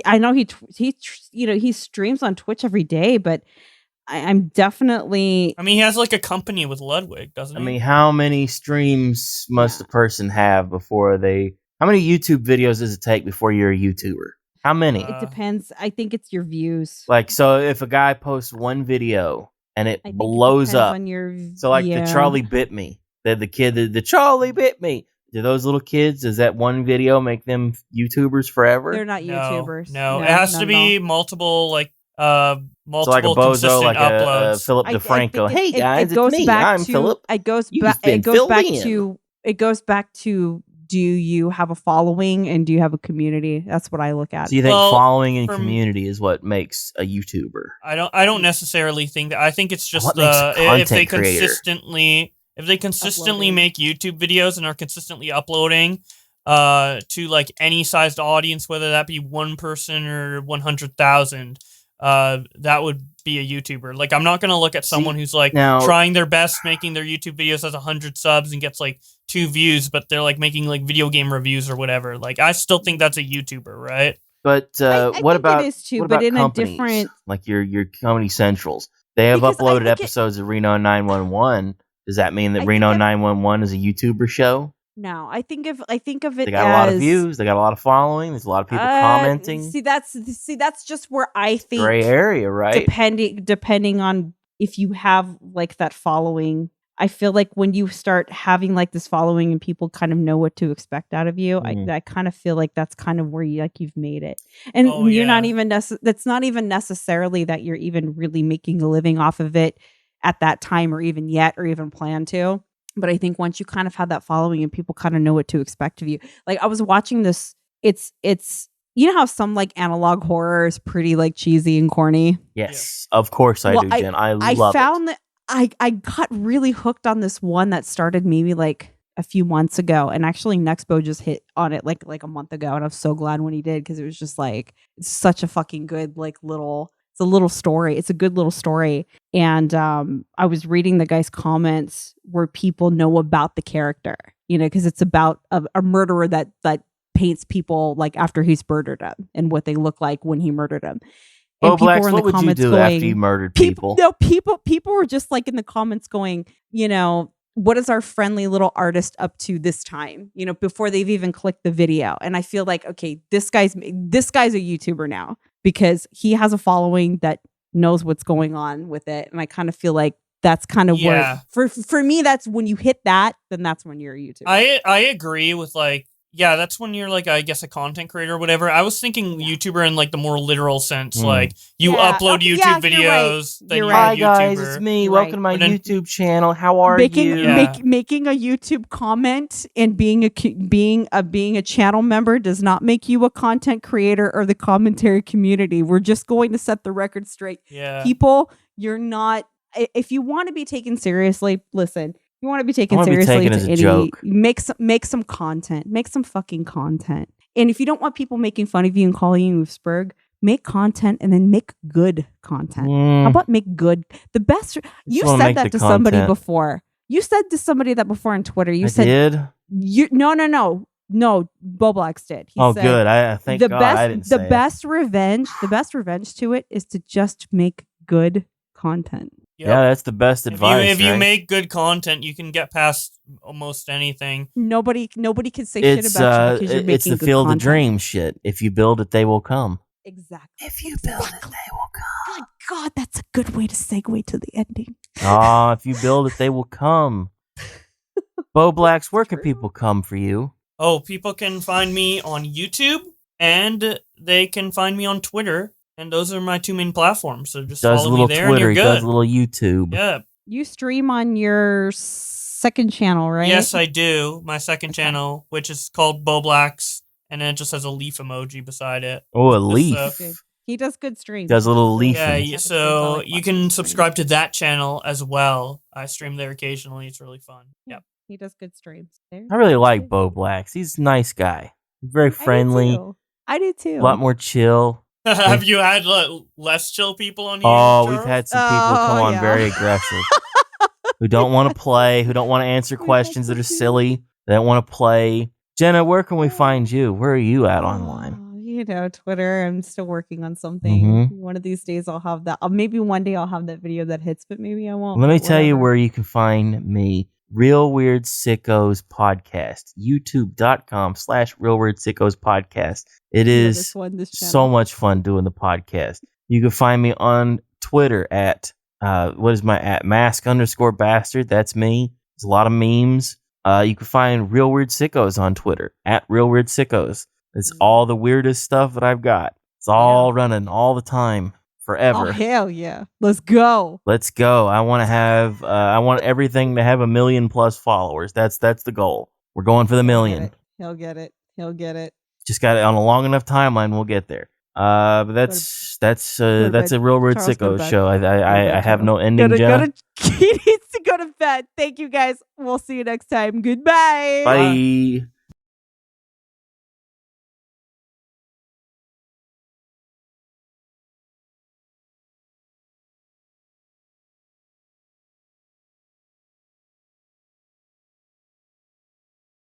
I know he streams on Twitch every day, but I'm definitely. I mean, he has like a company with Ludwig, doesn't he? I mean, how many streams must a person have before they? How many YouTube videos does it take before you're a YouTuber? How many? It depends. I think it's your views. Like, so if a guy posts one video and it blows up, so like the Charlie bit me, the kid, the Charlie bit me. Do those little kids? Does that one video make them YouTubers forever? They're not YouTubers. No, it has to be multiple multiple so like a bozo, consistent like uploads. a Philip DeFranco. Hey guys, it's me. I'm Philip. It goes back to. Do you have a following and do you have a community? That's what I look at. So you think following and community is what makes a YouTuber? I don't necessarily think that. I think it's just if they consistently make YouTube videos and are consistently uploading to like any sized audience, whether that be one person or 100,000, that would be a YouTuber. Like, I'm not gonna look at someone who's like trying their best, making their YouTube videos has 100 subs and gets like 2 views, but they're like making like video game reviews or whatever. Like, I still think that's a YouTuber, right? But what about it is too, what but about in companies? a different, like your Comedy Centrals? They have uploaded episodes of Reno 911. Does that mean that Reno 911 is a YouTuber show? No, I think of it. They got a lot of views. They got a lot of following. There's a lot of people commenting. See, that's just where I think gray area, right? Depending on if you have like that following. I feel like when you start having like this following and people kind of know what to expect out of you, I kind of feel like that's kind of where you've made it. And you're not even that's not even necessarily that you're even really making a living off of it at that time or even yet or even plan to. But I think once you kind of have that following and people kind of know what to expect of you. Like I was watching this, it's you know how some like analog horror is pretty like cheesy and corny? Yes, of course I do, Jen. I love it. I got really hooked on this one that started maybe like a few months ago, and actually Nexpo just hit on it like a month ago, and I was so glad when he did because it was just like it's such a fucking good like little. It's a little story. It's a good little story, and I was reading the guy's comments where people know about the character, because it's about a murderer that paints people like after he's murdered them and what they look like when he murdered them. And Bowblax, what would you do after you murdered people? People were just like in the comments going, what is our friendly little artist up to this time? Before they've even clicked the video. And I feel like, okay, this guy's a YouTuber now because he has a following that knows what's going on with it. And I kind of feel like that's kind of where for me, that's when you hit that, then that's when you're a YouTuber. I agree with like. Yeah, that's when you're like, I guess, a content creator or whatever. I was thinking YouTuber in like the more literal sense, like you upload YouTube videos, then you're a YouTuber. Hi guys, it's me. Welcome to my YouTube channel. How are you? Making a YouTube comment and being a channel member does not make you a content creator or the commentary community. We're just going to set the record straight. Yeah, people, you're not. If you want to be taken seriously, listen. You want to be taken seriously as a joke. Make some content. Make some fucking content. And if you don't want people making fun of you and calling you Sperg, make content and then make good content. How about make good? The best. You said that to somebody before. You said to somebody that before on Twitter. You said you no. Bowblax did. He said, good. I thank God I didn't say the best revenge to it is to just make good content. Yep. Yeah, that's the best advice. If you make good content, you can get past almost anything. Nobody can say shit about you because you're making good content. It's the field of dreams shit. If you build it, they will come. Exactly. If you build it, they will come. Good God, that's a good way to segue to the ending. If you build it, they will come. Bowblax, where can people come for you? Oh, people can find me on YouTube and they can find me on Twitter. And those are my 2 main platforms. So just follow me there Twitter, and you're good. Does a little YouTube. Yeah. You stream on your second channel, right? Yes, I do. My second channel, which is called Bowblax, and then it just has a leaf emoji beside it. Oh, a leaf. He does good streams. Does a little Really leafing. Yeah, good. so Like you watching can his subscribe to streams. that channel as well. I stream there occasionally. It's really fun. Yep. He does good streams. There. I really like Bowblax. He's a nice guy. Very friendly. I do too. A lot more chill. Have you had less chill people on here? Oh, we've Charles? had some people come on yeah. very aggressive. Who don't want to play, who don't want to answer questions that are silly. They don't want to play. Jenna, where can we find you? Where are you at online? Twitter. I'm still working on something. Mhm. One of these days I'll have that. Maybe one day I'll have that video that hits, but maybe I won't. Let me but tell you whatever. where you can find me. Real Weird Sickos Podcast. YouTube.com/Real Weird Sickos Podcast. It Yeah, is this so channel. much fun doing the podcast. You can find me on Twitter at what is my at mask_bastard. That's me. There's a lot of memes. You can find Real Weird Sickos on Twitter at Real Weird Sickos. It's all the weirdest stuff that I've got. It's all running all the time, forever. Oh hell yeah! Let's go. Let's go. I want to have. I want everything to have 1 million plus followers. That's the goal. We're going for the million. He'll get it. He'll get it. Just got it on a long enough timeline. We'll get there. But that's to a bed. Real Weird Charles, go to Sicko bed. show. Go to I bed, have Charles. no ending, Jenna. He needs to go to bed. Thank you guys. We'll see you next time. Goodbye. Bye.